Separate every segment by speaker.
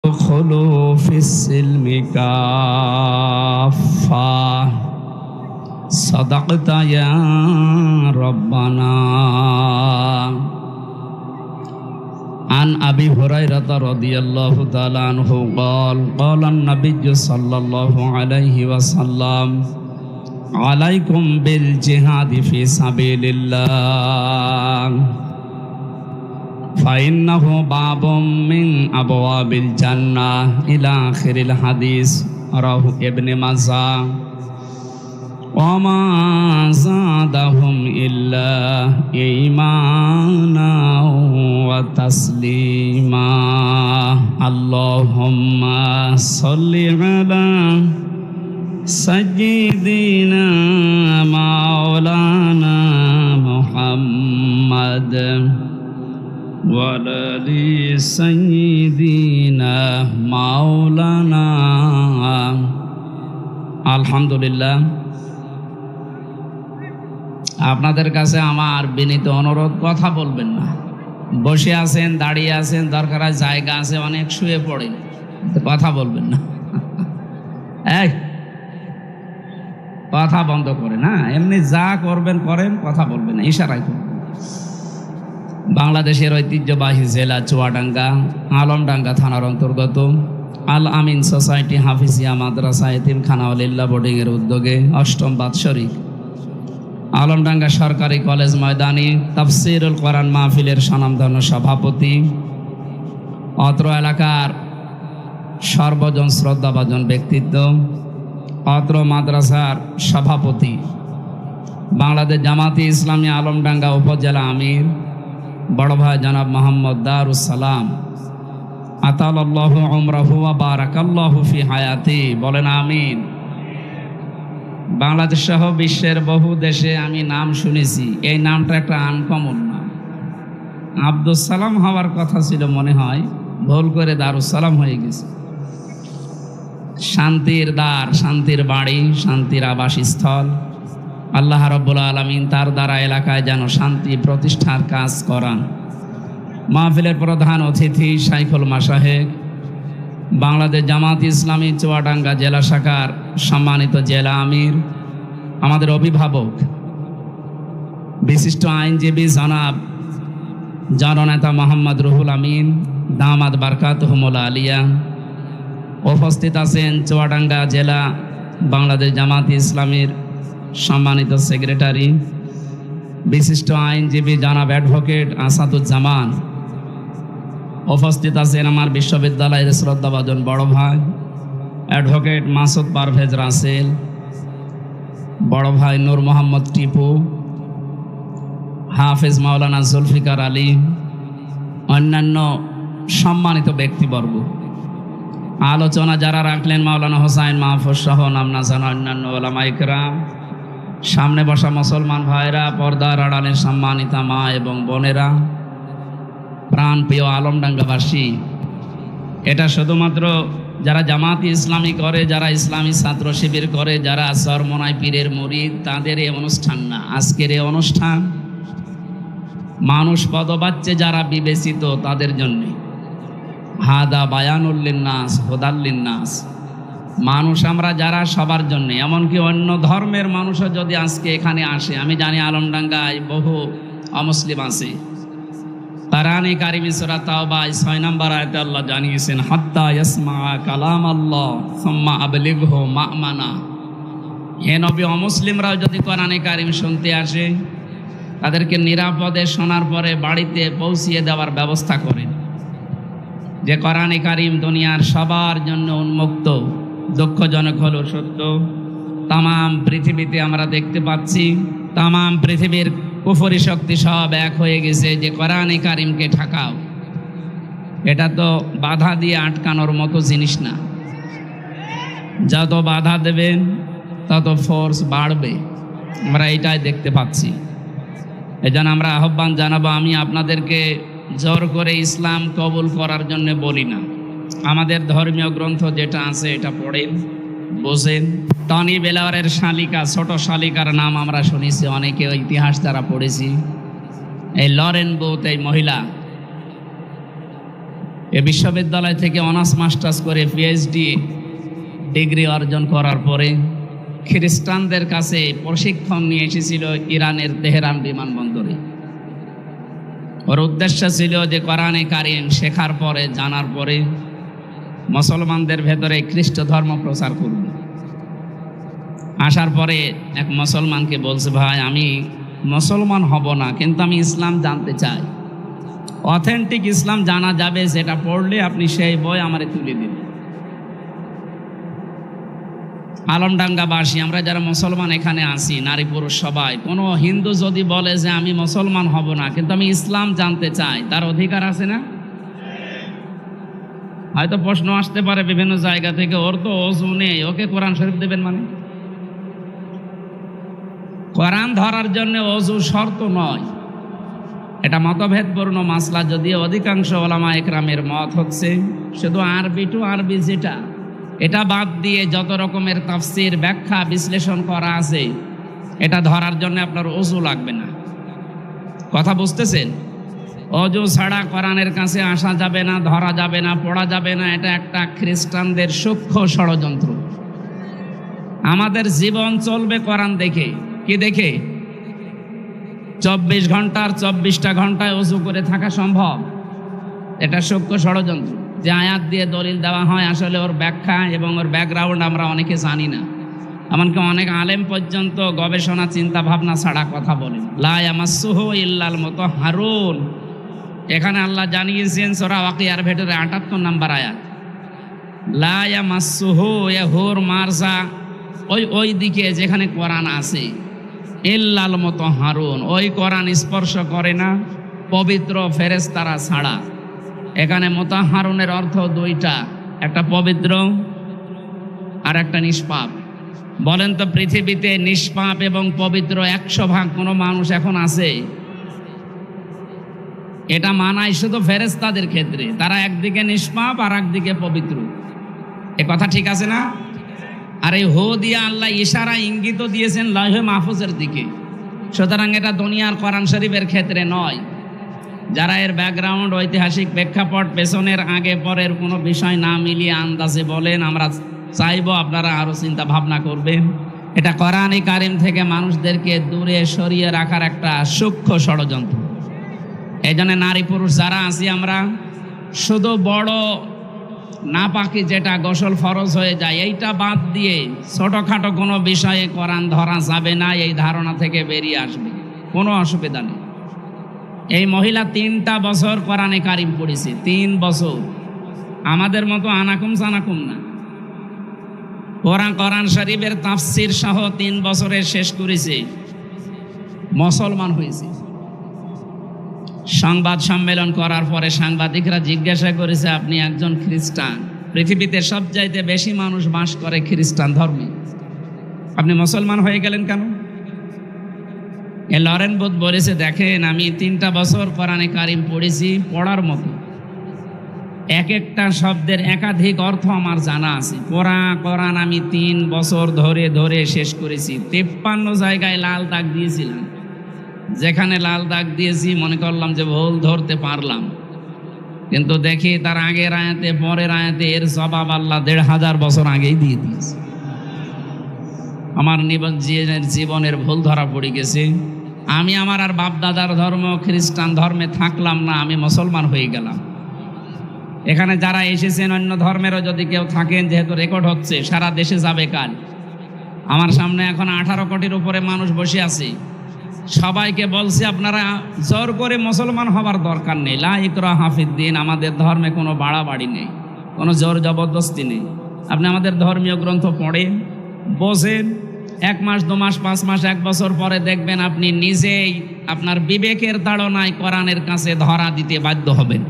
Speaker 1: ادخلوا في السلم كافة صدقت يا ربنا. عن أبي هريرة رضي الله تعالى عنه قال قال النبي صلى الله عليه وسلم عليكم بالجهاد في سبيل الله فإنه باب من أبواب الجنة إلى آخر الحديث رواه ابن ماجه وما زادهم إلا إيمانا وتسليما. اللهم صل على سيدنا مولانا محمد وعلى آل سيدنا مولانا. আলহামদুলিল্লাহ, আপনাদের কাছে আমার বিনীত অনুরোধ, কথা বলবেন না। বসে আছেন, দাঁড়িয়ে আছেন, দরকার জায়গা আছে অনেক, শুয়ে পড়েন, কথা বলবেন না। এই কথা বন্ধ করে না, এমনি যা করবেন করেন, কথা বলবেন না, ইশারায় করবেন। বাংলাদেশের ঐতিহ্যবাহী জেলা চুয়াডাঙ্গা আলমডাঙ্গা থানার অন্তর্গত আল আমিন সোসাইটি হাফিজিয়া মাদ্রাসা এতিমখানা আলিল্লাহ বোর্ডিং এর উদ্যোগে অষ্টম বাৎসরিক আলমডাঙ্গা সরকারি কলেজ ময়দানে তাফসিরুল কোরআন মাহফিলের স্বনামধন্য সভাপতি, অত্র এলাকার সর্বজন শ্রদ্ধাভাজন ব্যক্তিত্ব, অত্র মাদ্রাসার সভাপতি, বাংলাদেশ জামাতে ইসলামী আলমডাঙ্গা উপজেলা আমির বড় ভাই জনাব মোহাম্মদ দারুস সালাম আতালাল্লাহু উমরাহু ওয়া বারাকাল্লাহু ফি হায়াতি, বলেন আমিন। বাংলাদেশ সহ বিশ্বের বহু দেশে আমি নাম শুনেছি, এই নামটা একটা আনকমন নাম। আব্দুস সালাম হওয়ার কথা ছিল মনে হয়, ভুল করে দারুস সালাম হয়ে গেছে। শান্তির দ্বার, শান্তির বাড়ি, শান্তির আবাসস্থল। আল্লাহ রাব্বুল আলামিন তার দ্বারা এলাকায় যেন শান্তি প্রতিষ্ঠার কাজ করান। মাহফিলের প্রধান অতিথি শাইখুল মাশায়েখ, বাংলাদেশ জামাত ইসলামী চুয়াডাঙ্গা জেলা শাখার সম্মানিত জেলা আমির, আমাদের অভিভাবক বিশিষ্ট আইনজীবী জনাব জননেতা মোহাম্মদ রুহুল আমিন দামাত বারকাতুহুমুল আলিয়া, উপস্থিত আছেন চুয়াডাঙ্গা জেলা বাংলাদেশ জামাত ইসলামীর সম্মানিত সেক্রেটারি বিশিষ্ট আইনজীবী জনাব অ্যাডভোকেট আসাদুজ্জামান, উপস্থিত আছেন আমার বিশ্ববিদ্যালয়ের শ্রদ্ধাভাজন বড় ভাই অ্যাডভোকেট মাসুদ পারভেজ রাসেল, বড় ভাই নূর মোহাম্মদ টিপু, হাফেজ মাওলানা জুলফিকার আলী, অন্যান্য সম্মানিত ব্যক্তিবর্গ। আলোচনা যারা রাখলেন মাওলানা হোসাইন মাহফুজ সহ নাম না জানা অন্যান্য ওলামায়ে কেরাম, সামনে বসা মুসলমান ভাইরা, পর্দার আড়ালের সম্মানিতা মা এবং বোনেরা, প্রাণ প্রিয় আলমডাঙ্গাবাসী। এটা শুধুমাত্র যারা জামাতি ইসলামী করে, যারা ইসলামী ছাত্র শিবির করে, যারা চরমনাই পীরের মুরিদ, তাদের এই অনুষ্ঠান না। আজকের এই অনুষ্ঠান মানুষ পদবাচ্চে যারা বিবেচিত তাদের জন্যে। হাদা বায়ানুল লিন্নাস হুদাল লিন্নাস, মানুষ আমরা যারা সবার জন্য, এমনকি অন্য ধর্মের মানুষও যদি আজকে এখানে আসে, আমি জানি আলমডাঙ্গায় বহু অমুসলিম আছে। কোরআনে কারিমে সূরা তাওবা 6 নম্বর আয়াতে আল্লাহ জানিয়েছেন হাত্তা ইয়াসমা কালাম আল্লাহ সুম্মা আবলিগহু মা'মানা। হে নবী, অমুসলিমরাও যদি কোরআনে কারিম শুনতে আসে, তাদেরকে নিরাপদে শোনার পরে বাড়িতে পৌঁছিয়ে দেওয়ার ব্যবস্থা করেন। যে কোরআনে কারিম দুনিয়ার সবার জন্য উন্মুক্ত। দুঃখজনক হলো সত্য, তামাম পৃথিবীতে আমরা দেখতে পাচ্ছি তামাম পৃথিবীর কুফরি শক্তি সব এক হয়ে গেছে যে কোরআনে কারিমকে ঠেকাও। এটা তো বাধা দিয়ে আটকানোর মতো জিনিস না। যত বাধা দেবেন তত ফোর্স বাড়বে, আমরা এটাই দেখতে পাচ্ছি। এজন্য আমরা আহ্বান জানাবো, আমি আপনাদেরকে জোর করে ইসলাম কবুল করার জন্য বলি না। আমাদের ধর্মীয় গ্রন্থ যেটা আছে এটা পড়েন, বোঝেন। টনি বেলাওয়ারের শালিকা, ছোট শালিকার নাম আমরা শুনেছি অনেকে, ইতিহাস দ্বারা পড়েছি। এই লরেন বুথ, এই মহিলা এ বিশ্ববিদ্যালয় থেকে অনার্স মাস্টার্স করে পিএইচডি ডিগ্রি অর্জন করার পরে খ্রিস্টানদের কাছে প্রশিক্ষণ নিয়ে এসেছিল ইরানের তেহরান বিমানবন্দরে। ওর উদ্দেশ্য ছিল যে কোরআনে কারিম শেখার পরে, জানার পরে মুসলমানদের ভেতরে খ্রিস্ট ধর্ম প্রচার করবে। আসার পরে এক মুসলমানকে বলছে, ভাই আমি মুসলমান হব না, কিন্তু আমি ইসলাম জানতে চাই। অথেন্টিক ইসলাম জানা যাবে, যেটা পড়লে আপনি সেই বই আমারে তুলে দিন। আলমডাঙ্গাবাসী আমরা যারা মুসলমান এখানে আছি, নারী পুরুষ সবাই, কোনো হিন্দু যদি বলে যে আমি মুসলমান হব না কিন্তু আমি ইসলাম জানতে চাই, তার অধিকার আছে না? হয়তো প্রশ্ন আসতে পারে বিভিন্ন জায়গা থেকে, ওর তো ওযু নেই, ওকে কোরআন শরীফ দেবেন মানে? কোরআন ধরার জন্য ওযু শর্ত নয়, এটা মতভেদপূর্ণ মাসলা। যদিও অধিকাংশ ওলামা একরামের মত হচ্ছে শুধু আরবি টু আরবি, যেটা এটা বাদ দিয়ে যত রকমের তাফসীর, ব্যাখ্যা, বিশ্লেষণ করা আছে, এটা ধরার জন্য আপনার ওযু লাগবে না। কথা বুঝতেছেন? ওযু ছাড়া কোরআনের কাছে আসা যাবে না, ধরা যাবে না, পড়া যাবে না। এটা একটা খ্রিস্টানদের সূক্ষ্ম ষড়যন্ত্র। আমাদের জীবন চলবে কোরআন দেখে। কি দেখে? 24 ঘন্টার 24টা ঘন্টায় ওযু করে থাকা সম্ভব? এটা সূক্ষ্ম ষড়যন্ত্র। যে আয়াত দিয়ে দলিল দেওয়া হয়, আসলে ওর ব্যাখ্যা এবং ওর ব্যাকগ্রাউন্ড আমরা অনেকে জানি না। এমনকি অনেক আলেম পর্যন্ত গবেষণা, চিন্তা ভাবনা ছাড়া কথা বলেন। লা ইয়ামাসসুহু ইল্লাল মুতাহহারুন, এখানে আল্লাহ জানিয়েছেন সূরা ওয়াকিয়ার ভেতরে 78 নম্বর আয়াত, লা ইয়ামাসসুহু, হুর মারজা ওই দিকে যেখানে কোরআন আছে, ইল্লাল মুতাহহারুন, ওই কোরআন স্পর্শ করে না পবিত্র ফেরেশতারা ছাড়া। এখানে মুতাহহারুনের অর্থ দুইটা, একটা পবিত্র আর একটা নিষ্পাপ। বলেন তো পৃথিবীতে নিষ্পাপ এবং পবিত্র 100% কোনো মানুষ এখন আছে? এটা মানায় শুধু ফেরেশতাদের ক্ষেত্রে, তারা একদিকে নিষ্পাপ আর একদিকে পবিত্র। এ কথা ঠিক আছে না? আর এই হো দিয়া আল্লাহ ইশারা, ইঙ্গিত দিয়েছেন লাউহে মাহফুজের দিকে। সুতরাং এটা দুনিয়ার কোরআন শরীফের ক্ষেত্রে নয়। যারা এর ব্যাকগ্রাউন্ড, ঐতিহাসিক প্রেক্ষাপট, পেছনের আগে পরের কোনো বিষয় না মিলিয়ে আন্দাজে বলেন, আমরা চাইবো আপনারা আরো চিন্তা ভাবনা করবেন। এটা কোরআনে কারিম থেকে মানুষদেরকে দূরে সরিয়ে রাখার একটা সূক্ষ্ম ষড়যন্ত্র। এই জন্য নারী পুরুষ যারা আছি, আমরা শুধু বড় নাপাকি যেটা গোসল ফরজ হয়ে যায়, এইটা বাদ দিয়ে ছোটখাটো কোনো বিষয়ে কোরআন ধরা যাবে না, এই ধারণা থেকে বেরিয়ে আসবে, কোনো অসুবিধা নেই। এই মহিলা 3টা বছর কোরআনে কারিম পড়েছে, 3 বছর। আমাদের মতো আনাকুম সানাকুম না। কোরআন শরীফের তাফসীর সহ 3 বছরে শেষ করেছে, মুসলমান হয়েছে। সংবাদ সম্মেলন করার পরে সাংবাদিকরা জিজ্ঞাসা করেছে, আপনি একজন খ্রিস্টান, পৃথিবীতে সবচাইতে বেশি মানুষ বাস করে খ্রিস্টান ধর্মে, আপনি মুসলমান হয়ে গেলেন কেন? লরেন বুথ বলেছে, দেখেন আমি 3টা বছর কোরআনে কারিম পড়েছি, পড়ার মতো। এক একটা শব্দের একাধিক অর্থ আমার জানা আছে। কোরআন আমি 3 বছর ধরে ধরে শেষ করেছি। 53 জায়গায় লাল দাগ দিয়েছিলাম। যেখানে লাল দাগ দিয়েছি মনে করলাম যে ভুল ধরতে পারলাম, কিন্তু দেখি তার আগের আয়াতে পরের আয়াতে এর জবাব আল্লাহ 1500 বছর আগেই দিয়ে দিয়েছে। আমার জীবনের ভুল ধরা পড়ে গেছে। আমি আমার আর বাপ দাদার ধর্ম খ্রিস্টান ধর্মে থাকলাম না, আমি মুসলমান হয়ে গেলাম। এখানে যারা এসেছেন অন্য ধর্মেরও যদি কেউ থাকেন, যেহেতু রেকর্ড হচ্ছে, সারা দেশে যাবে কাল। আমার সামনে এখন 18 কোটির উপরে মানুষ বসে আছে। সবাইকে বলছি, আপনারা জোর করে মুসলমান হবার দরকার নেই। লা ইকরাহা ফিদ্দিন, আমাদের ধর্মে কোনো বাড়াবাড়ি নেই, কোনো জোর জবরদস্তি নেই। আপনি আমাদের ধর্মীয় গ্রন্থ পড়েন, বোঝেন, 1 মাস 2 মাস 5 মাস 1 বছর পরে দেখবেন আপনি নিজেই আপনার বিবেকের তাড়নায় কোরআনের কাছে ধরা দিতে বাধ্য হবেন।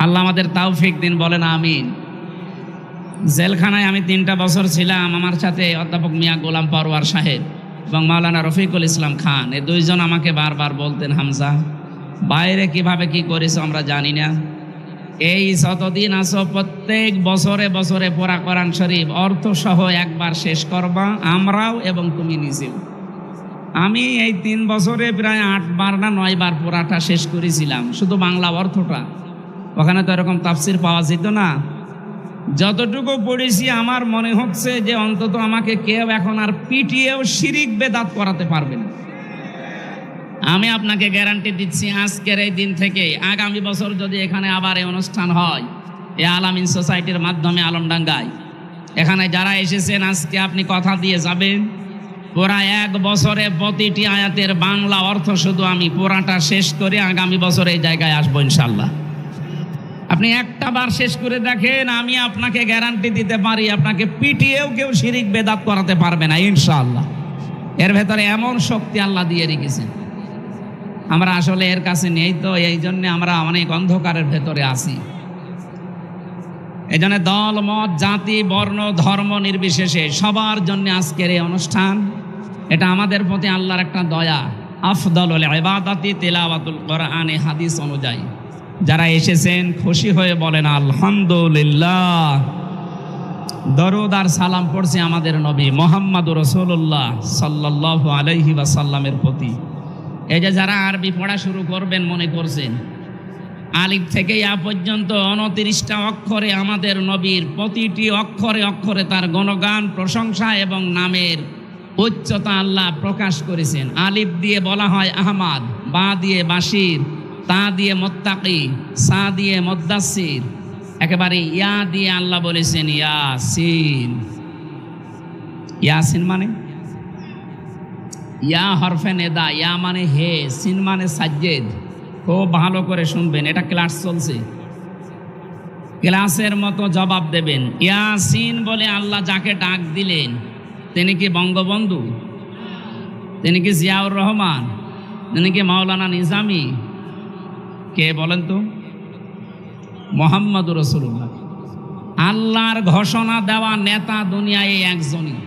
Speaker 1: আল্লাহ আমাদের তৌফিক দিন, বলেন আমিন। জেলখানায় আমি 3টা বছর ছিলাম। আমার সাথে অধ্যাপক মিয়া গোলাম পরওয়ার সাহেব এবং মাওলানা রফিকুল ইসলাম খান, এই 2 জন আমাকে বারবার বলতেন, হামজা বাইরে কিভাবে কি করেছো আমরা জানি না, এই যতদিন আসো প্রত্যেক বছরে বছরে পড়া কোরআন শরীফ অর্থ সহ একবার শেষ করবা, আমরাও এবং তুমি নিজেও। আমি এই 3 বছরে প্রায় 8 বার না 9 বার পুরাটা শেষ করেছিলাম, শুধু বাংলা অর্থটা। ওখানে তো এরকম তাফসির পাওয়া যেত না। যতটুকু পড়েছি আমার মনে হচ্ছে যে অন্তত আমাকে কেউ এখন আর পিটিয়েও শিরিক বেদাত করাতে পারবে না। আমি আপনাকে গ্যারান্টি দিচ্ছি, আজকের এই দিন থেকে আগামী বছর যদি এখানে আবার এই অনুষ্ঠান হয়, এই আলামিন সোসাইটির মাধ্যমে আলমডাঙ্গায়, এখানে যারা এসেছেন আজকে আপনি কথা দিয়ে যাবেন, পুরা 1 বছরে প্রতিটি আয়াতের বাংলা অর্থ শুধু আমি পুরাটা শেষ করে আগামী বছর এই জায়গায় আসবো ইনশাল্লাহ। আপনি একটা বার শেষ করে দেখেন, আমি আপনাকে গ্যারান্টি দিতে পারি আপনাকে পিটিয়েও কেউ শিরিক বেদাত করাতে পারবে না ইনশাআল্লাহ। এর ভেতরে এমন শক্তি আল্লাহ দিয়ে রেখেছেন, আমরা আসলে এর কাছে নেই, তো এই জন্য আমরা অনেক অন্ধকারের ভেতরে আছি। এই জন্য দল মত জাতি বর্ণ ধর্ম নির্বিশেষে সবার জন্য আজকের এই অনুষ্ঠান, এটা আমাদের প্রতি আল্লাহর একটা দয়া। আফদালুল ইবাদাতি তিলাওয়াতুল কোরআনে হাদিস অনুযায়ী যারা এসেছেন খুশি হয়ে বলেন আলহামদুলিল্লাহ। দরুদ আর সালাম পড়ছি আমাদের নবী মুহাম্মদুর রাসূলুল্লাহ সাল্লাল্লাহু আলাইহি ওয়াসাল্লামের প্রতি। এই যে যারা আরবি পড়া শুরু করবেন মনে করছেন, আলিফ থেকে ইয়া পর্যন্ত 29টা অক্ষরে আমাদের নবীর প্রতিটি অক্ষরে অক্ষরে তার গুণগান প্রশংসা এবং নামের উচ্চতা আল্লাহ প্রকাশ করেছেন। আলিফ দিয়ে বলা হয় আহমাদ, বা দিয়ে বাশির, তা দিয়ে মুত্তাকি, সা দিয়ে মুদ্দাসির, একেবারে ইয়া দিয়ে আল্লাহ বলেছেন ইয়াসিন। ইয়াসিন মানে ইয়া হরফে নেদা, ইয়া মানে হে, সিন মানে সাজ্জেদ। খুব ভালো করে শুনবেন, এটা ক্লাস চলছে, ক্লাসের মতো জবাব দেবেন। ইয়াসিন বলে আল্লাহ যাকে ডাক দিলেন তিনি কি বঙ্গবন্ধু? তিনি কি জিয়াউর রহমান? তিনি কি মাওলানা নিজামী? কে বলেন তো? মুহাম্মদুর রাসূলুল্লাহ। আল্লাহর ঘোষণা দেওয়া নেতা দুনিয়ায় একজনই।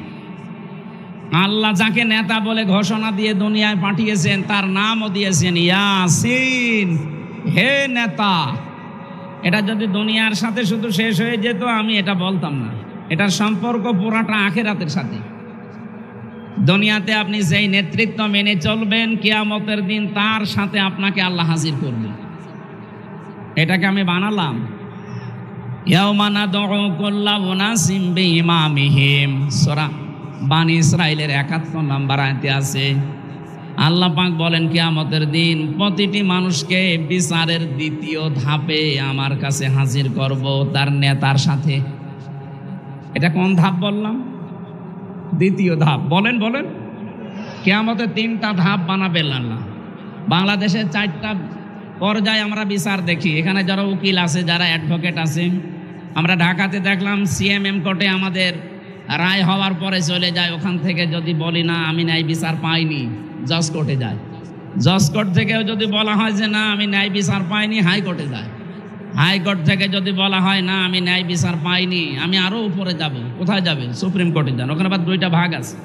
Speaker 1: আল্লাহ যাকে নেতা বলে ঘোষণা দিয়ে দুনিয়ায় পাঠিয়েছেন তার নামও দিয়েছেন ইয়াসিন, হে নেতা। এটা যদি দুনিয়ার সাথে শুধু শেষ হয়ে যেত আমি এটা বলতাম না, এটার সম্পর্ক পুরাটা আখিরাতের সাথে। দুনিয়াতে আপনি যেই নেতৃত্ব মেনে চলবেন, কিয়ামতের দিন তার সাথে আপনাকে আল্লাহ হাজির করবেন। এটাকে আমি বানালাম। ইয়াউমা নাদউ কুল্লা উনাসিম বিইমামিহিম, সূরা বানি ইসরাইলের 71 নম্বর আয়াতে আছে। আল্লাহ পাক বলেন কিয়ামতের দিন প্রতিটি মানুষকে বিচারের দ্বিতীয় ধাপে আমার কাছে হাজির করব তার নেতার সাথে। এটা কোন ধাপ বললাম? দ্বিতীয় ধাপ। বলেন বলেন, কিয়ামতের 3টা ধাপ বানাবেন আল্লাহ। বাংলাদেশে 4টা পর্যায়ে আমরা বিচার দেখি। এখানে যারা উকিল আছে, যারা অ্যাডভোকেট আছে, আমরা ঢাকাতে দেখলাম সিএমএম কোর্টে আমাদের রায় হওয়ার পরে চলে যায়, ওখান থেকে যদি বলি না আমি ন্যায় বিচার পাইনি, জজ কোর্টে যায়। জজ কোর্ট থেকেও যদি বলা হয় যে না আমি ন্যায় বিচার পাইনি, হাইকোর্টে যায়। হাইকোর্ট থেকে যদি বলা হয় না আমি ন্যায় বিচার পাইনি, আমি আরো উপরে যাব। কোথায় যাবে? সুপ্রিম কোর্টে যান, ওখানে আবার 2টা ভাগ আছে।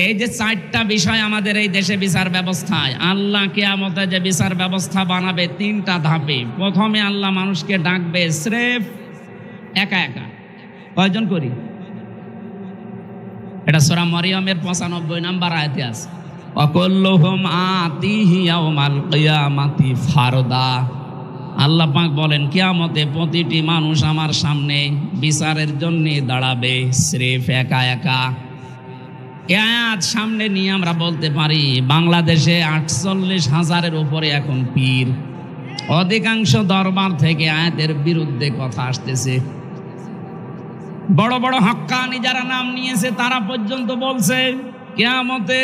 Speaker 1: এই যে 4টা বিষয় আমাদের এই দেশে বিচার ব্যবস্থায়, আল্লাহ কিয়ামতে যে বিচার ব্যবস্থা বানাবে 3টা ধাপে। প্রথমে আল্লাহ মানুষকে ডাকবে স্রেফ একা একা। কয়জন করি? এটা সূরা মরিয়মের 95 নম্বর আয়াতে আছে, ওয়াকুল্লুহুম আতিহি ইয়াউমাল কিয়ামাতি ফারদা। আল্লাহ পাক বলেন কিয়ামতে প্রতিটি মানুষ আমার সামনে বিচারের জন্য দাঁড়াবে স্রেফ একা একা। আয়াত সামনে নিয়ে আমরা বলতে পারি বাংলাদেশে 48,000-এর উপরে এখন পীর। অধিকাংশ দরবার থেকে আয়াতের বিরুদ্ধে কথা আসতেছে। বড় বড় হক্কানি যারা নাম নিয়েছে তারা পর্যন্ত বলছে কিয়ামতে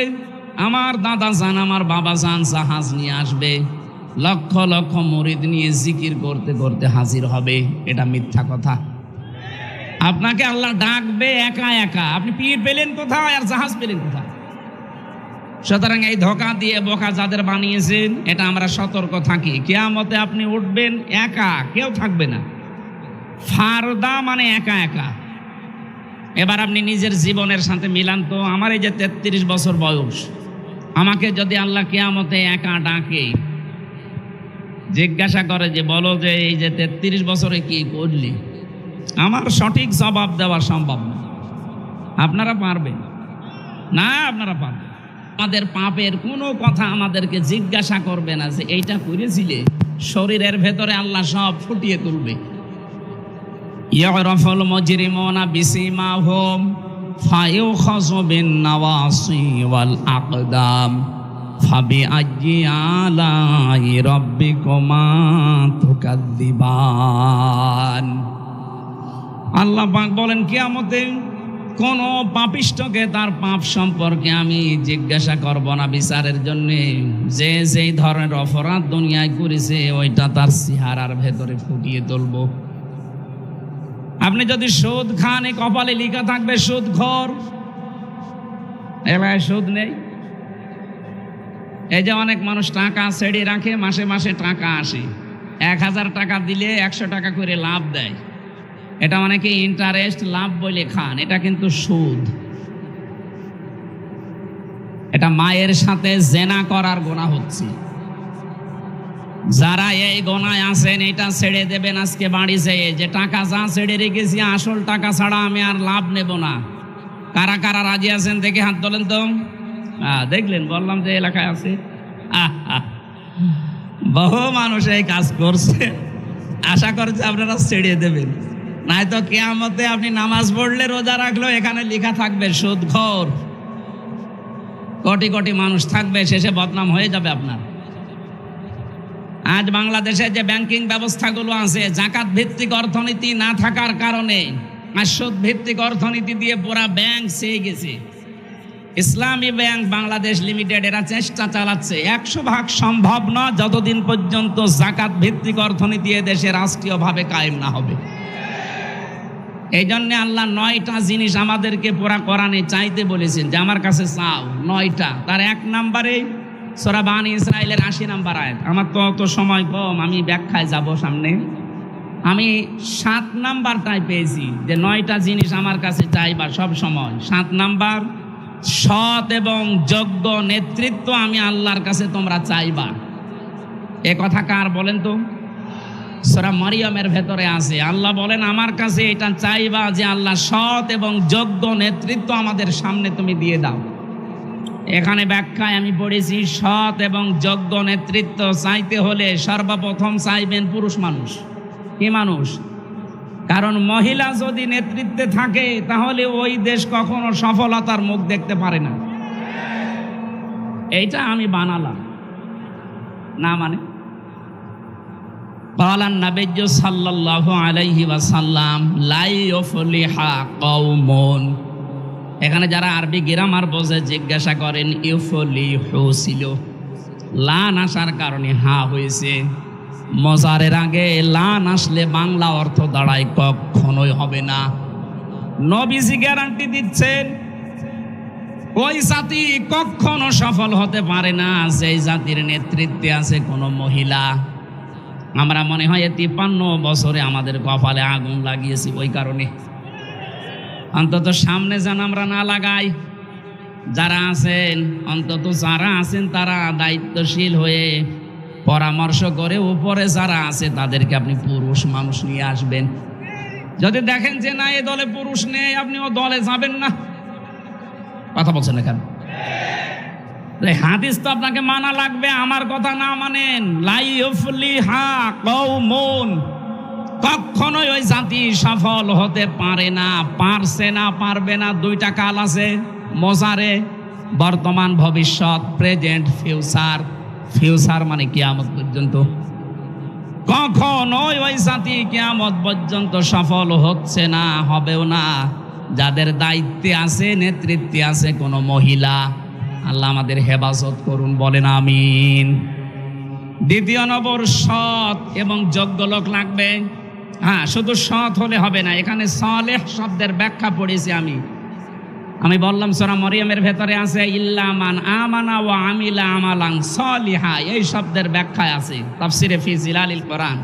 Speaker 1: আমার দাদা জান, আমার বাবা জান জাহাজ নিয়ে আসবে, লক্ষ লক্ষ মুরিদ নিয়ে জিকির করতে করতে হাজির হবে। এটা মিথ্যা কথা। আপনাকে আল্লাহ ডাকবে একা একা। আপনি পীর পেলেন কোথায় আর জাহাজ পেলেন কোথায়? সুতরাং এই ধোঁকা দিয়ে বোকা যাদের বানিয়েছেন, এটা আমরা সতর্ক থাকি। কিয়ামতে আপনি উঠবেন একা, কেউ থাকবে না। ফারদা মানে একা একা। এবার আপনি নিজের জীবনের সাথে মিলান তো। আমার এই যে 33 বছর বয়স, আমাকে যদি আল্লাহ কিয়ামতে একা ডাকে, জিজ্ঞাসা করে যে বলো যে এই যে 33 বছরে কি করলি, আমার সঠিক জবাব দেওয়া সম্ভব না। আপনারা পারবেন? না, আপনারা পারবেন। আমাদের পাপের কোনো কথা আমাদেরকে জিজ্ঞাসা করবে না যে এইটা করেছিলে। শরীরের ভেতরে আল্লাহ সব ফুটিয়ে তুলবে। ইয়ারাফুল মুজরিমুনা বিসিমাহুম ফায়ুখাযু বিন-নাওয়াসি ওয়াল আকদাম ফাবিআইয়ি আলাই রাব্বিকুমা তুকাযযিবান। আল্লাহ পাক বলেন, কিয়ামতে কোন পাপিষ্ঠকে তার পাপ সম্পর্কে আমি জিজ্ঞাসা করব না বিচারের জন্য। যে যেই ধরনের অপরাধ দুনিয়ায় করেছে ওইটা তার চেহারার ভেতরে ফুটিয়ে তুলব। আপনি যদি সুদ খান, এই কপালে লেখা থাকবে সুদখোর, এলাকায় সুদ নেই। এই যে অনেক মানুষ টাকা ছেড়ে রাখে, মাসে মাসে টাকা আসে, 1000 টাকা দিলে 100 টাকা করে লাভ দেয়। এটা অনেকে ইন্টারেস্ট লাভ বলে খান, এটা কিন্তু সুদ। এটা মায়ের সাথে জেনা করার গুনাহ হচ্ছে। যারা এই গোনায় আছেন এটা ছেড়ে দেবেন আজকে বাড়ি যেয়ে, যে টাকা যা ছেড়ে রেখেছি আসল টাকা ছাড়া আমি আর লাভ নেব না। কারা কারা রাজি আছেন দেখে হাত তোলেন তো। দেখলেন, বললাম যে এলাকায় আছে। বহু মানুষ এই কাজ করছে। আশা করছে আপনারা ছেড়ে দেবেন, নয়তো কিয়ামতে আপনি নামাজ পড়লে রোজা রাখলেও এখানে লেখা থাকবে সুদখোর। কোটি কোটি মানুষ থাকবে, শেষে বদনাম হয়ে যাবে আপনার। আজ বাংলাদেশে যে ব্যাংকিং ব্যবস্থাগুলো আছে, জাকাত ভিত্তিক অর্থনীতি না থাকার কারণে আর সুদ ভিত্তিক অর্থনীতি দিয়ে পুরা ব্যাংক ছেয়ে গেছে। ইসলামী ব্যাংক বাংলাদেশ লিমিটেড এরা চেষ্টা চালাচ্ছে। 100% সম্ভব না যতদিন পর্যন্ত জাকাত ভিত্তিক অর্থনীতি দেশে রাষ্ট্রীয়ভাবে কায়েম না হবে। এই জন্য আল্লাহ 9টা জিনিস আমাদেরকে পুরা কোরআনে চাইতে বলেছেন, যে আমার কাছে চাও 9টা। তার 1 নম্বরে সূরা বানী ইসরাঈলের 80 নম্বর আয়াত। আমার তো অত সময় কম, আমি ব্যাখ্যায় যাব সামনে। আমি 7 নাম্বারটাই পেয়েছি, যে 9টা জিনিস আমার কাছে চাইবা সব সময়। 7 নাম্বার, সৎ এবং যোগ্য নেতৃত্ব আমি আল্লাহর কাছে তোমরা চাইবা। এ কথা কার বলেন তো? সূরা মারিয়ামের ভেতরে আছে। আল্লাহ বলেন আমার কাছে এটা চাইবা, যে আল্লাহ সৎ এবং যোগ্য নেতৃত্ব আমাদের সামনে তুমি দিয়ে দাও। এখানে ব্যাখ্যায় আমি পড়েছি, সৎ এবং যোগ্য নেতৃত্ব চাইতে হলে সর্বপ্রথম চাইবেন পুরুষ মানুষ। কি মানুষ? কারণ মহিলা যদি নেতৃত্বে থাকে তাহলে ওই দেশ কখনো সফলতার মুখ দেখতে পারে না। এইটা আমি বানালাম না, মানে বলেন নবী সাল্লাল্লাহু আলাইহি ওয়াসাল্লাম লা ইউফলিহা কওমুন। এখানে যারা আরবি গ্রামার বোঝে জিজ্ঞাসা করেন, ইউফলিহু ছিল, লান আসার কারণে হা হয়েছে। মজারের আগে লান আসলে বাংলা অর্থ দাঁড়ায় কখনোই হবে না। নবীজি গ্যারান্টি দিচ্ছেন ওই জাতি কখনো সফল হতে পারে না যেই জাতির নেতৃত্বে আছে কোনো মহিলা। আমরা মনে হয় 53 বছরে আমাদের কপালে আগুন লাগিয়েছি ওই কারণে। অন্তত সামনে যেন আমরা না লাগাই। যারা আছেন, অন্তত যারা আছেন তারা দায়িত্বশীল হয়ে পরামর্শ করে উপরে যারা আছে তাদেরকে আপনি পুরুষ মানুষ নিয়ে আসবেন। যদি দেখেন যে না, এ দলে পুরুষ নেই, আপনি ও দলে যাবেন না। কথা বলছেন এখানে? হাদিস তো আপনাকে মানা লাগবে, আমার কথা না মানেন। লা ইউফলিহা কওমুন, কখনোই ওই জাতি সফল হতে পারে না। পারছে না, পারবে না, 2টা কাল আছে মোজারে, বর্তমান ভবিষ্যৎ, প্রেজেন্ট ফিউচার। ফিউচার মানে কিয়ামত পর্যন্ত। কখনোই ওই জাতি কিয়ামত পর্যন্ত সফল হচ্ছে না, হবেও না, যাদের দায়িত্বে আছে, নেতৃত্বে আছে কোনো মহিলা। আল্লাহ আমাদের হেফাজত করুন, বলেন আমিন। 2 নম্বর, সৎ এবং যোগ্য লোক লাগবে। হ্যাঁ, শুধু সৎ হলে হবে না। এখানে সালেহ শব্দের ব্যাখ্যা পড়েছি আমি বললাম সূরা মারিয়ামের ভেতরে আছে ইল্লা মান আমানা ওয়া আমিলা আমালান সালিহা। এই শব্দের ব্যাখ্যায় আছে তাফসিরে ফি জিলালিল কোরআন।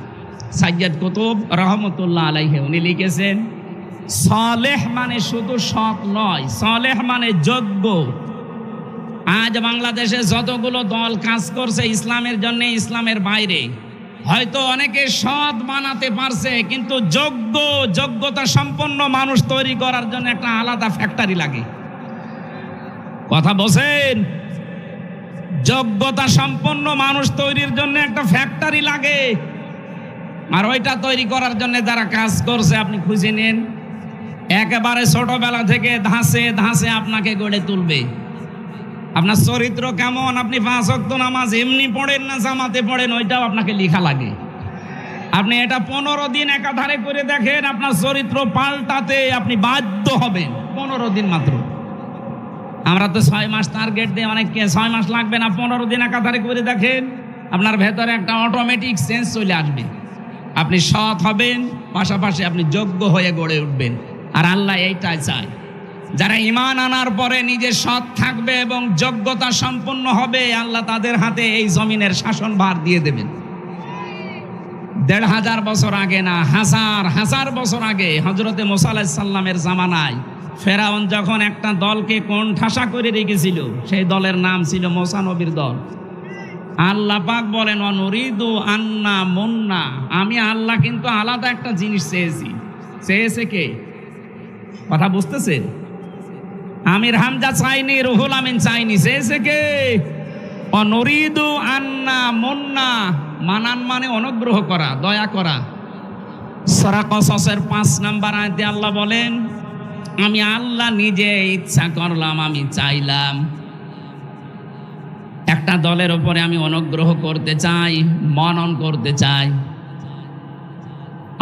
Speaker 1: সাইয়্যিদ কুতুব রাহমাতুল্লাহ আলাইহি উনি লিখেছেন, সালেহ মানে শুধু সৎ নয়, সালেহ মানে যোগ্য। আজ বাংলাদেশে যতগুলো দল কাজ করছে ইসলামের জন্য, ইসলামের বাইরে, হয়তো অনেকে সৎ বানাতে পারছে, কিন্তু যোগ্যতা সম্পন্ন মানুষ তৈরি করার জন্য একটা আলাদা ফ্যাক্টরি লাগে। কথা বলছেন? যোগ্যতা সম্পন্ন মানুষ তৈরির জন্য একটা ফ্যাক্টরি লাগে, আর ওইটা তৈরি করার জন্য যারা কাজ করছে আপনি খুঁজে নিন। একেবারে ছোটবেলা থেকে ধাঁচে ধাঁচে আপনাকে গড়ে তুলবে। আপনার চরিত্র কেমন, আপনি 5 ওয়াক্ত নামাজ এমনি পড়েন না জামাতে পড়েন, ওইটাও আপনাকে লেখা লাগে। আপনি এটা 15 দিন একাধারে করে দেখেন, আপনার চরিত্র পাল্টাতে আপনি বাধ্য হবেন। 15 দিন মাত্র। আমরা তো 6 মাস টার্গেট দিয়ে, অনেককে 6 মাস লাগবে না, 15 দিন একাধারে করে দেখেন, আপনার ভেতরে একটা অটোমেটিক সেন্স চলে আসবে। আপনি সৎ হবেন, পাশাপাশি আপনি যোগ্য হয়ে গড়ে উঠবেন। আর আল্লাহ এইটাই চায়, যারা ঈমান আনার পরে নিজে সৎ থাকবে এবং যোগ্যতা সম্পন্ন হবে, আল্লাহ তাদের হাতে এই জমিনের শাসনভার দিয়ে দেবেন। 1500 বছর আগে না, হাজার হাজার বছর আগে হযরতে মুসা আলাইহিস সালামের জামানায় ফেরাউন যখন একটা দলকে কোণঠাসা করে রেখেছিল, সেই দলের নাম ছিল মুসা নবীর দল। আল্লাহ পাক বলেন, অনুরিদু আন্না মুন্না, আমি আল্লাহ কিন্তু আলাদা একটা জিনিস চেয়েছি। চেয়েছে কে? কথা বুঝতেছেন? আমির হামজা চাইনি, রুহুল আমিন চাইনি, চেয়েছে কে? অনুরিদু আন্না মুন্না, মানান মানে অনুগ্রহ করা, দয়া করা। সূরা কসসের 5 নম্বর আয়াতে আল্লাহ বলেন, আমি আল্লাহ নিজে ইচ্ছা করলাম, আমি চাইলাম একটা দলের উপরে আমি অনুগ্রহ করতে চাই, মনন করতে চাই।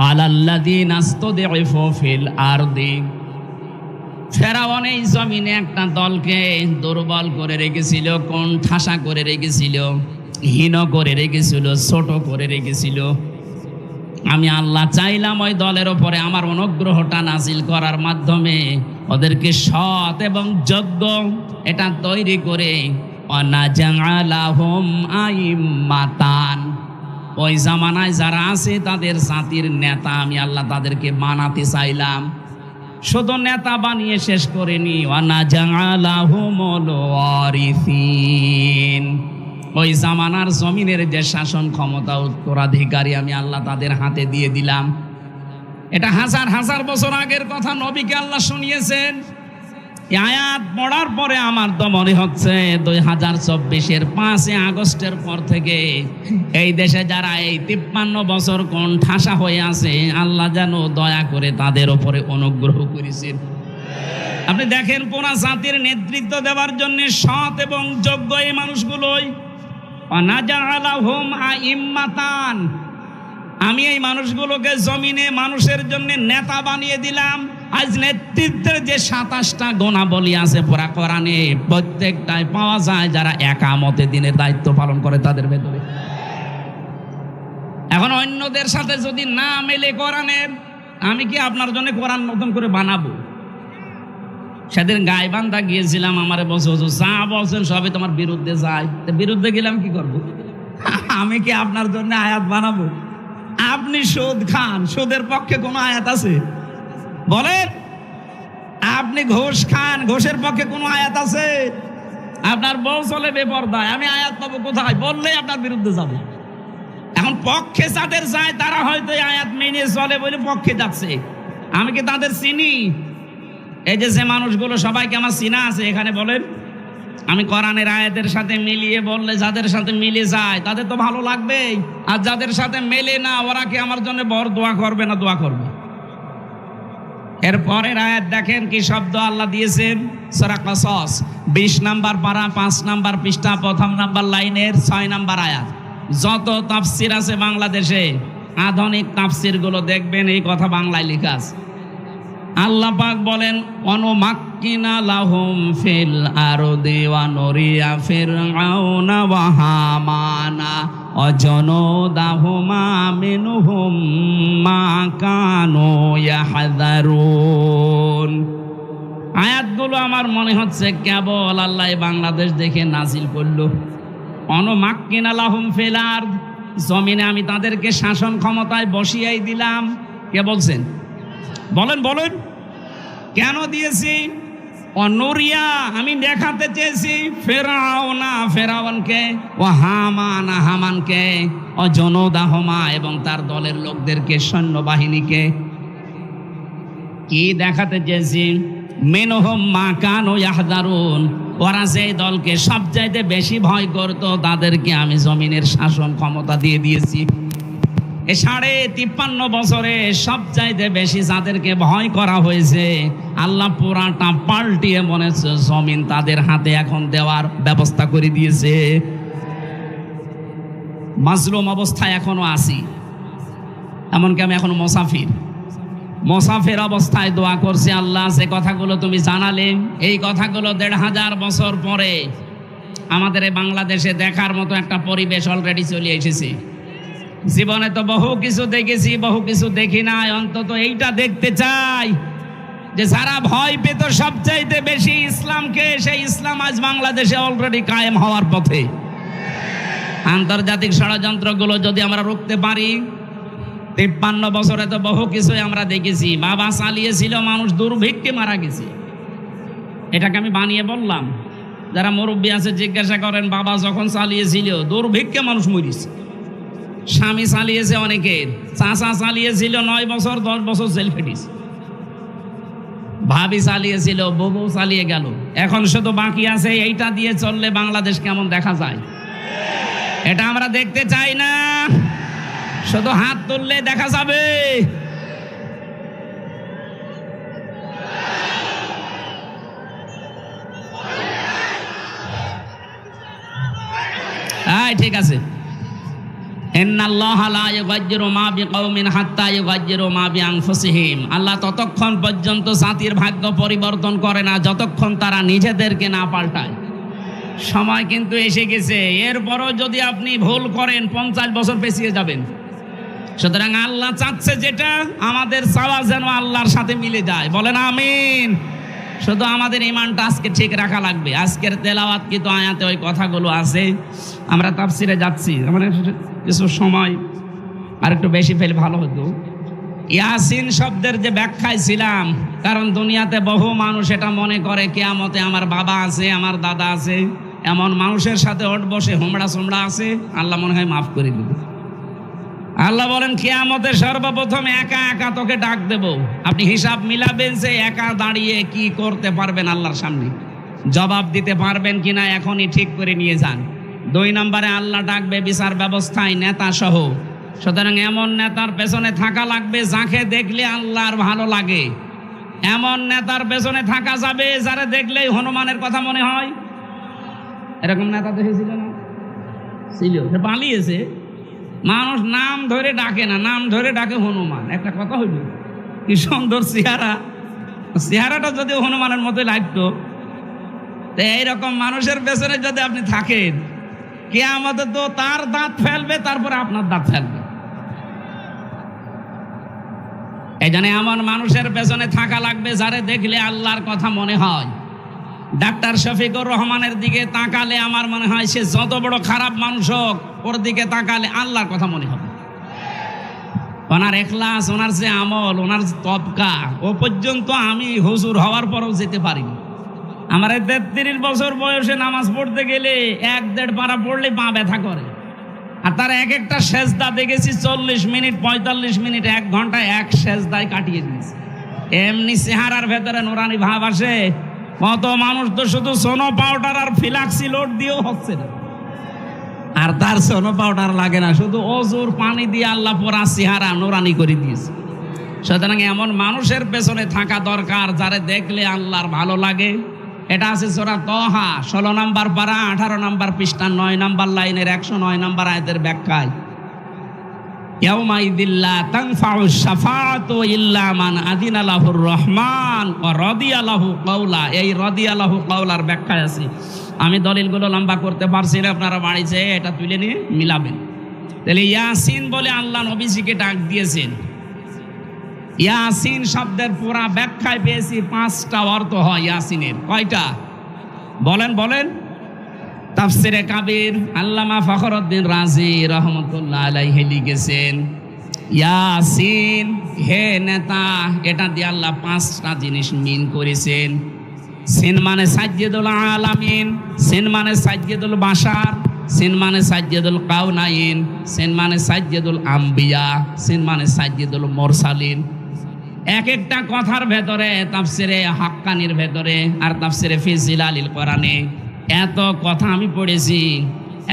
Speaker 1: আলাল্লাযীনা আস্তাদঈফু ফিল আরদি, ফেরাউন এই জমিনে একটা দলকে দুর্বল করে রেখেছিল, কোণঠাসা করে রেখেছিল, হীন করে রেখেছিল, ছোট করে রেখেছিল। আমি আল্লাহ চাইলাম ওই দলের উপরে আমার অনুগ্রহটা নাজিল করার মাধ্যমে ওদেরকে সৎ এবং যোগ্য এটা তৈরি করে ওয়ানাজআলাহুম আইম্মাতান, ওই জামানায় যারা আছে তাদের জাতির নেতা আমি আল্লাহ তাদেরকে বানাতে চাইলাম। শুধু নেতা বানিয়ে শেষ করেনি, ওয়ানাজআলাহুমুল ওয়ারিসিন, ওই জামানার জমিনের যে শাসন ক্ষমতা উত্তরাধিকারী আমি আল্লাহ তাদের হাতে দিয়ে দিলাম। এটা হাজার হাজার বছর আগের কথা, নবীকে আল্লাহ শুনিয়েছেন। এই আয়াত পড়ার পরে আমার তো মনে হচ্ছে 2024-এর 5 আগস্টের পর থেকে এই দেশে যারা এই 53 বছর কোণঠাসা হয়ে আছে, আল্লাহ যেন দয়া করে তাদের উপরে অনুগ্রহ করেছেন। আপনি দেখেন, পুরা জাতির নেতৃত্ব দেওয়ার জন্য সৎ এবং যোগ্য এই মানুষগুলোই ওয়ানাজআলাহুম আইম্মাতান, আমি এই মানুষগুলোকে জমিনে মানুষের জন্য নেতা বানিয়ে দিলাম। আজ নেতৃত্বের যে 27টা গুণাবলী আছে পুরা কোরআনে, প্রত্যেকটাই পাওয়া যায় যারা একামতে দিনের দায়িত্ব পালন করে তাদের ভেতরে। এখন অন্যদের সাথে যদি না মেলে কোরআনের, আমি কি আপনার জন্য কোরআন নতুন করে বানাবো? সেদিন গাইবান্ধা গিয়েছিলাম, আমারে বলছে হুজুর যা বলছেন সবই তোমার বিরুদ্ধে যায়, বিরুদ্ধে গেলাম কি করব? আমি কি আপনার জন্য আয়াত বানাবো? আপনি সুদ খান, সুদের পক্ষে কোনো আয়াত আছে বলেন? আপনি ঘুষ খান, ঘুষের পক্ষে কোনো আয়াত আছে? আপনার বউ চলে বেপরদায়, আমি আয়াত পাবো কোথায়? বললেই আপনার বিরুদ্ধে যাবে। এখন পক্ষে যাদের যায় তারা হয়তো আয়াত মেনে চলে বলে পক্ষে যাচ্ছে। আমি কি তাদের চিনি? এই যে মানুষগুলো সবাইকে আমার চিনা আছে এখানে, বলেন? আমি কোরআনের আয়াতের সাথে মিলিয়ে বললে যাদের সাথে মিলে যায় তাদের তো ভালো লাগবে, আর যাদের সাথে মেলে না ওরা কি আমার জন্য বর দোয়া করবে না? দোয়া করবে। এরপরের আয়াত দেখেন কি শব্দ আল্লাহ দিয়েছেন, সূরা কসস 20 নম্বর পারা 5 নম্বর পৃষ্ঠা 1 নম্বর লাইনের 6 নম্বর আয়াত। যত তাফসির আছে বাংলাদেশে, আধুনিক তাফসির গুলো দেখবেন এই কথা বাংলায় লেখা আছে। আল্লাহ পাক বলেন, অনুমাক্কিনা লাহুম ফিল আরদি ওয়া নুরিয়া ফিরআউনা ওয়া হামানা ওয়া জুনুদাহুমা মিনহুম মা কানু ইয়াহযারুন। আয়াতগুলো আমার মনে হচ্ছে কেবল আল্লাহ বাংলাদেশ দেখে নাজিল করলো। অনুমাক্কিনা লাহুম ফিল আরদ, জমিনে আমি তাদেরকে শাসন ক্ষমতায় বসিয়ে দিলাম। কে বলছেন? বলেন বলেন, কেন দিয়েছি? অনুরিয়া, আমি দেখাতে চেয়েছি ফেরাউনা, ফেরাউনকে, ও হামানা, হামানকে, ও জুনুদাহুমা, এবং তার দলের লোকদেরকে, সৈন্যবাহিনীকে। কি দেখাতে চেয়েছি? মিনহুম মা কানু ইয়াহযারুন, ওরা যে দলকে সবচাইতে বেশি ভয় করত তাদেরকে আমি জমিনের শাসন ক্ষমতা দিয়ে দিয়েছি। এ 53.5 বছরে সবচাইতে বেশি যাদেরকে ভয় করা হয়েছে আল্লাহ পুরাটা পাল্টিয়ে মনে হচ্ছে জমিন তাদের হাতে এখন দেওয়ার ব্যবস্থা করে দিয়েছে। মাজলুম অবস্থায় এখনো আছি, এমনকি আমি এখনো মোসাফির অবস্থায় দোয়া করছি, আল্লাহ যে কথাগুলো তুমি জানালে এই কথাগুলো 1500 বছর পরে আমাদের এই বাংলাদেশে দেখার মতো একটা পরিবেশ অলরেডি চলে এসেছে। জীবনে তো বহু কিছু দেখেছি, বহু কিছু দেখি নাই, অন্তত এইটা দেখতে চাই যে যারা ভয় পেত সবচাইতে বেশি ইসলামকে, সেই ইসলাম আজ বাংলাদেশে অলরেডি কায়েম হওয়ার পথে। আন্তর্জাতিক ষড়যন্ত্রগুলো যদি আমরা রুখতে পারি, 53 বছরে তো বহু কিছুই আমরা দেখেছি। বাবা চালিয়েছিল, মানুষ দুর্ভিক্ষে মারা গেছে। এটাকে আমি বানিয়ে বললাম? যারা মুরব্বী আছে জিজ্ঞাসা করেন, বাবা যখন চালিয়েছিল দুর্ভিক্ষে মানুষ মরিছে। স্বামী চালিয়েছে অনেকের, চাচা চালিয়েছিল 9 বছর 10 বছর জেল খেটেছে। ভাবি চালিয়েছিল, বউ চালিয়ে গেল। এখন শুধু বাকি আছে এইটা দিয়ে চললে বাংলাদেশ কেমন দেখা যায়। এটা আমরা দেখতে চাই না, শুধু হাত তুললে দেখা যাবে। ঠিক আছে। আল্লাহ ততক্ষণ পর্যন্ত জাতির ভাগ্য পরিবর্তন করে না যতক্ষণ তারা নিজেদেরকে না পাল্টায়। সময় কিন্তু এসে গেছে, এরপরও যদি আপনি ভুল করেন 50 বছর পেছিয়ে যাবেন। সুতরাং আল্লাহ চাচ্ছে যেটা, আমাদের চাওয়া যেন আল্লাহর সাথে মিলে যায়। বলেন আমিন। শুধু আমাদের ঈমানটা আজকে ঠিক রাখা লাগবে। আজকের তেলাওয়াত কিন্তু আয়াতে ওই কথাগুলো আছে। আমরা তাফসিরে যাচ্ছি, আমাদের কিছু সময় আর একটু বেশি পেলে ভালো হতো। ইয়াসিন শব্দের যে ব্যাখ্যায় ছিলাম, কারণ দুনিয়াতে বহু মানুষ এটা মনে করে কিয়ামতে আমার বাবা আছে, আমার দাদা আছে, এমন মানুষের সাথে ওঠ বসে হোমড়া সোমড়া আছে, আল্লাহ মনে হয় মাফ করে দিবে। আল্লাহ বলেন কিয়ামতে সর্বপ্রথম একা একা তোকে ডাক দেব, আপনি হিসাব মিলাবেন যে একা দাঁড়িয়ে কি করতে পারবেন, আল্লাহর সামনে জবাব দিতে পারবেন কিনা এখনই ঠিক করে নিয়ে যান। 2 নম্বরে আল্লাহ ডাকবে বিচার ব্যবস্থায় নেতা সহ। সুতরাং এমন নেতার পেছনে থাকা লাগবে যাকে দেখলে আল্লাহর ভালো লাগে। এমন নেতার পেছনে থাকা যাবে যারা দেখলেই হনুমানের কথা মনে হয়। এরকম নেতা দেখেছিল না? ছিল, সে পালিয়েছে। মানুষ নাম ধরে ডাকে না, নাম ধরে ডাকে হনুমান। একটা কথা হইল, কি সুন্দর চেহারাটা যদি হনুমানের মতো লাগতো। তো এইরকম মানুষের পেছনে যদি আপনি থাকেন, কিয়ামতে তো তার দাঁত ফেলবে, তারপরে আপনার দাঁত ফেলবে। এই জন্য এমন মানুষের পেছনে থাকা লাগবে যারে দেখলে আল্লাহর কথা মনে হয়। ডাক্তার শফিকুর রহমানের দিকে তাকালে আমার মনে হয় সে যত বড় খারাপ মানুষ হোক, ওর দিকে তাকালে আল্লাহর কথা মনে হবে। ওনার এখলাস, ওনার যে আমল, ওনার তবকা, ও পর্যন্ত আমি হুজুর হওয়ার পরেও যেতে পারিনি। আমার 33 বছর বয়সে নামাজ পড়তে গেলে 1-1.5 পারা পড়লে পা ব্যথা করে। আর তার এক একটা সেজদা দেখেছি 40 মিনিট 45 মিনিট 1 ঘন্টায় এক সেজদায় কাটিয়ে দিয়েছে। এমনি চেহারার ভেতরে নুরানি ভাব আসে। কত মানুষ তো শুধু সোনো পাউডার আর ফিলাক্সি লোড দিয়েও হচ্ছে না, আর তার সোনো পাউডার লাগে না, শুধু অজুর পানি দিয়ে আল্লাহ পুরা চেহারা নুরানি করে দিয়েছে। সুতরাং এমন মানুষের পেছনে থাকা দরকার যারে দেখলে আল্লাহর ভালো লাগে। এটা আছে সূরা তাহা 16 নম্বর পারা 18 নম্বর পৃষ্ঠা 9 নম্বর লাইনের 109 নম্বর আয়াতের ব্যাখ্যায়, ইয়াউমাইদিল্লা তানফাউ শাফাআতু ইল্লা মান আযিনা লাহুর রহমান ওয়া রাদিয়া লাহু কাওলা। এই রাদিয়া লাহু কাওলার ব্যাখ্যায় আছে। আমি দলিলগুলো লম্বা করতে পারছি না, আপনারা বাড়ি যেয়ে এটা তুলে নিয়ে মিলাবেন। তাহলে ইয়াসিন বলে আল্লাহ নবীজিকে ডাক দিয়েছেন। ইয়াসিন শব্দের পুরা ব্যাখ্যায় পেয়েছি 5টা অর্থ হয় ইয়াসিনের। কয়টা বলেন বলেন? তাফসিরে কাবির আল্লামা ফখরুদ্দিন রাজি রহমতুল্লাহ আলাইহি লিখেছেন, ইয়াসিন হে নেতা, এটা দিয়ে আল্লাহ 5টা জিনিস মিন করেছেন। সিন মানে সাজ্জিদুল আলামিন, সিন মানে সাজ্জিদুল বাশার, সিন মানে সাজ্জিদুল কাউনাইন, সিন মানে সাজ্জিদুল আম্বিয়া, সিন মানে সাজ্জিদুল মুরসালিন। এক একটা কথার ভেতরে তাফসিরে হাক্কানির ভেতরে আর তাফসিরে ফি জিলালিল কোরআনে এত কথা আমি পড়েছি।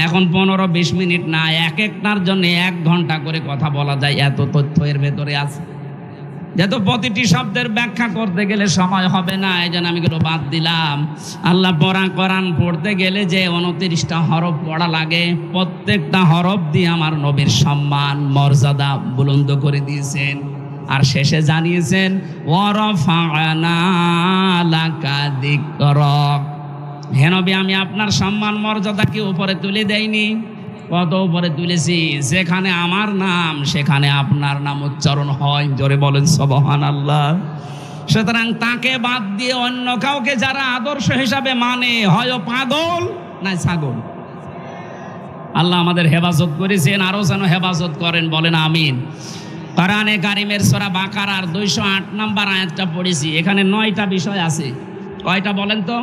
Speaker 1: এখন 15-20 মিনিট না, এক একটার জন্য 1 ঘন্টা করে কথা বলা যায়, এত তথ্য এর ভেতরে আছে। যেহেতু প্রতিটি শব্দের ব্যাখ্যা করতে গেলে সময় হবে না, এই জন্য আমি এগুলো বাদ দিলাম। আল্লাহ কোরআন পড়তে গেলে যে 29টা হরফ পড়া লাগে, প্রত্যেকটা হরফ দিয়ে আমার নবীর সম্মান মর্যাদা বুলন্দ করে দিয়েছেন। আর শেষে জানিয়েছেন ওয়ারাফা'না লাকা যিকরাক, হে নবী আমি আপনার সম্মান মর্যাদা কি উপরে তুলে দেইনি? কত উপরে তুলেছি, যেখানে আমার নাম সেখানে আপনার নাম উচ্চারণ হয়। জোরে বলেন সুবহানাল্লাহ। সুতরাং তাকে বাদ দিয়ে অন্য কাউকে যারা আদর্শ হিসাবে মানে, হয় পাগল না ছাগল। আল্লাহ আমাদের হেফাজত করেছেন, আরো যেন হেফাজত করেন, বলেন আমিন। কোরআনে কারিমের সূরা বাকারার 208 নম্বর আয়াতটা পড়েছি। এখানে 9টা বিষয় আছে। কয়টা বলেন তো?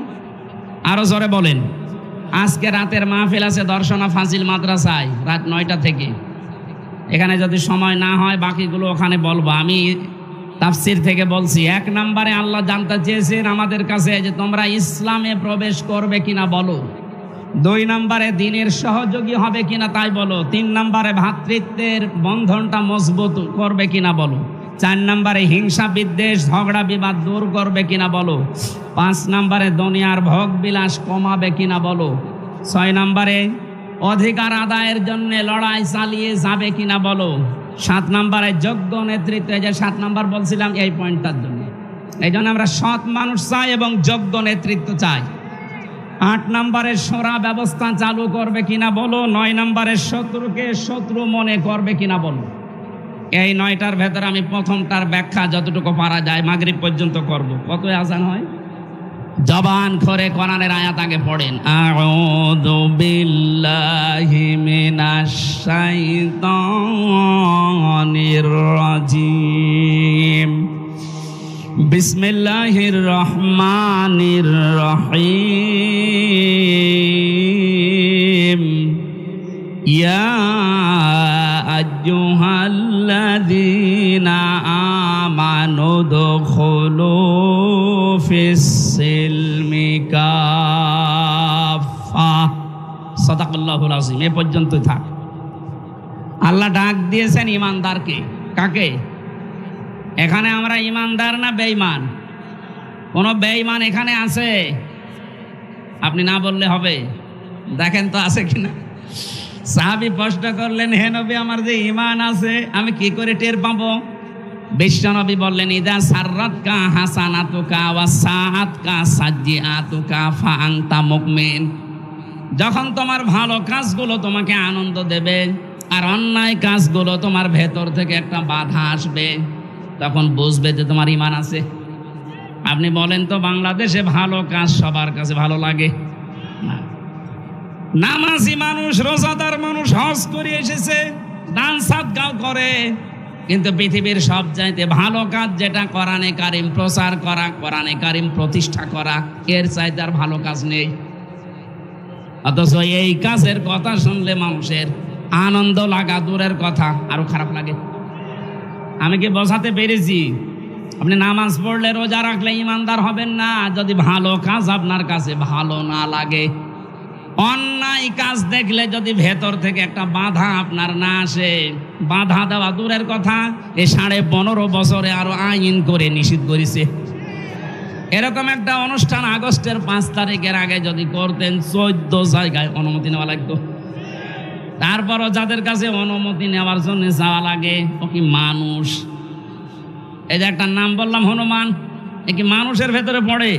Speaker 1: আরো জোরে বলেন। আজকে রাতের মাহফিল আছে দর্শনা ফাজিল মাদ্রাসায় রাত 9টা থেকে। এখানে যদি সময় না হয় বাকিগুলো ওখানে বলবো। আমি তাফসির থেকে বলছি। 1 নম্বরে আল্লাহ জানতে চেয়েছেন আমাদের কাছে যে তোমরা ইসলামে প্রবেশ করবে কিনা বলো। 2 নম্বরে দ্বীনের সহযোগী হবে কিনা তাই বলো। 3 নম্বরে ভ্রাতৃত্বের বন্ধনটা মজবুত করবে কিনা বলো। 4 নম্বরে হিংসা বিদ্বেষ ঝগড়া বিবাদ দূর করবে কিনা বলো। 5 নম্বরে দুনিয়ার ভোগ বিলাস কমাবে কিনা বলো। 6 নম্বরে অধিকার আদায়ের জন্য লড়াই চালিয়ে যাবে কিনা বলো। 7 নম্বরে যোগ্য নেতৃত্ব, যে 7 নম্বর বলছিলাম এই পয়েন্টটার জন্য। এই জন্য আমরা সৎ মানুষ চাই এবং যোগ্য নেতৃত্ব চাই। 8 নম্বরে শোরা ব্যবস্থা চালু করবে কিনা বলো। 9 নম্বরে শত্রুকে শত্রু মনে করবে কিনা বলো। এই 9টার ভেতরে আমি প্রথমটার ব্যাখ্যা যতটুকু পারা যায় মাগরিব পর্যন্ত করব। কত আজান হয়? জবান করে কোরআনের আয়াত আগে পড়েন। আউযু বিল্লাহি মিনাশ শাইতানির রাজিম। বিসমিল্লাহির রহমানির রহিম। ইয়া আইয়ুহাল্লাযীনা আমানু দুখুলু ফিস-সিলমি কাফা। সাদাকাল্লাহুল আযীম। এ পর্যন্তই থাক। আল্লাহ ডাক দিয়েছেন ইমানদারকে। কাকে? এখানে আমরা ইমানদার না বেঈমান? কোন বেঈমান এখানে আছে? আপনি না বললে হবে। দেখেন তো আছে কিনা। সাহাবী প্রশ্ন করলেন, হে নবী আমার যে ঈমান আছে আমি কি করে টের পাবো? বিশ্বনবী বললেন, ইদা সাররাতকা হাসানাতুকা ওয়া সাআতকা সাজ্জিআতুকা ফা আনতা মুমিন। যখন তোমার ভালো কাজগুলো তোমাকে আনন্দ দেবে আর অন্যায় কাজগুলো তোমার ভেতর থেকে একটা বাধা আসবে, তখন বুঝবে যে তোমার ঈমান আছে। আপনি বলেন তো বাংলাদেশে ভালো কাজ সবার কাছে ভালো লাগে না। নামাজি মানুষ, রোজাদার মানুষ হজ করে এসেছে, দান সাদগাও করে, কিন্তু পৃথিবীর সব চাইতে ভালো কাজ যেটা কোরআনে কারিম প্রচার করা, কোরআনে কারিম প্রতিষ্ঠা করা, এর চাইতে আর ভালো কাজ নেই। অথচ এই কাজের কথা শুনলে মানুষের আনন্দ লাগা দূরের কথা আরো খারাপ লাগে। আমি কি বোঝাতে পেরেছি? আপনি নামাজ পড়লে রোজা রাখলে ইমানদার হবেন না যদি ভালো কাজ আপনার কাছে ভালো না লাগে। অন্যায় কাজ দেখলে যদি ভেতর থেকে একটা বাধা আপনার না আসে, বাধা দেওয়া দূরের কথা, এই 15.5 বছরে আরো আইন করে নিষিদ্ধ করেছে। এরকম একটা অনুষ্ঠান আগস্টের 5 তারিখের আগে যদি করতেন 14 জায়গায় অনুমতি নেওয়া লাগতো। তারপরও যাদের কাছে অনুমতি নেওয়ার জন্য যাওয়া লাগে, ও কি মানুষ? এই যে একটা নাম বললাম হনুমান, এ কি মানুষের ভেতরে পড়ে?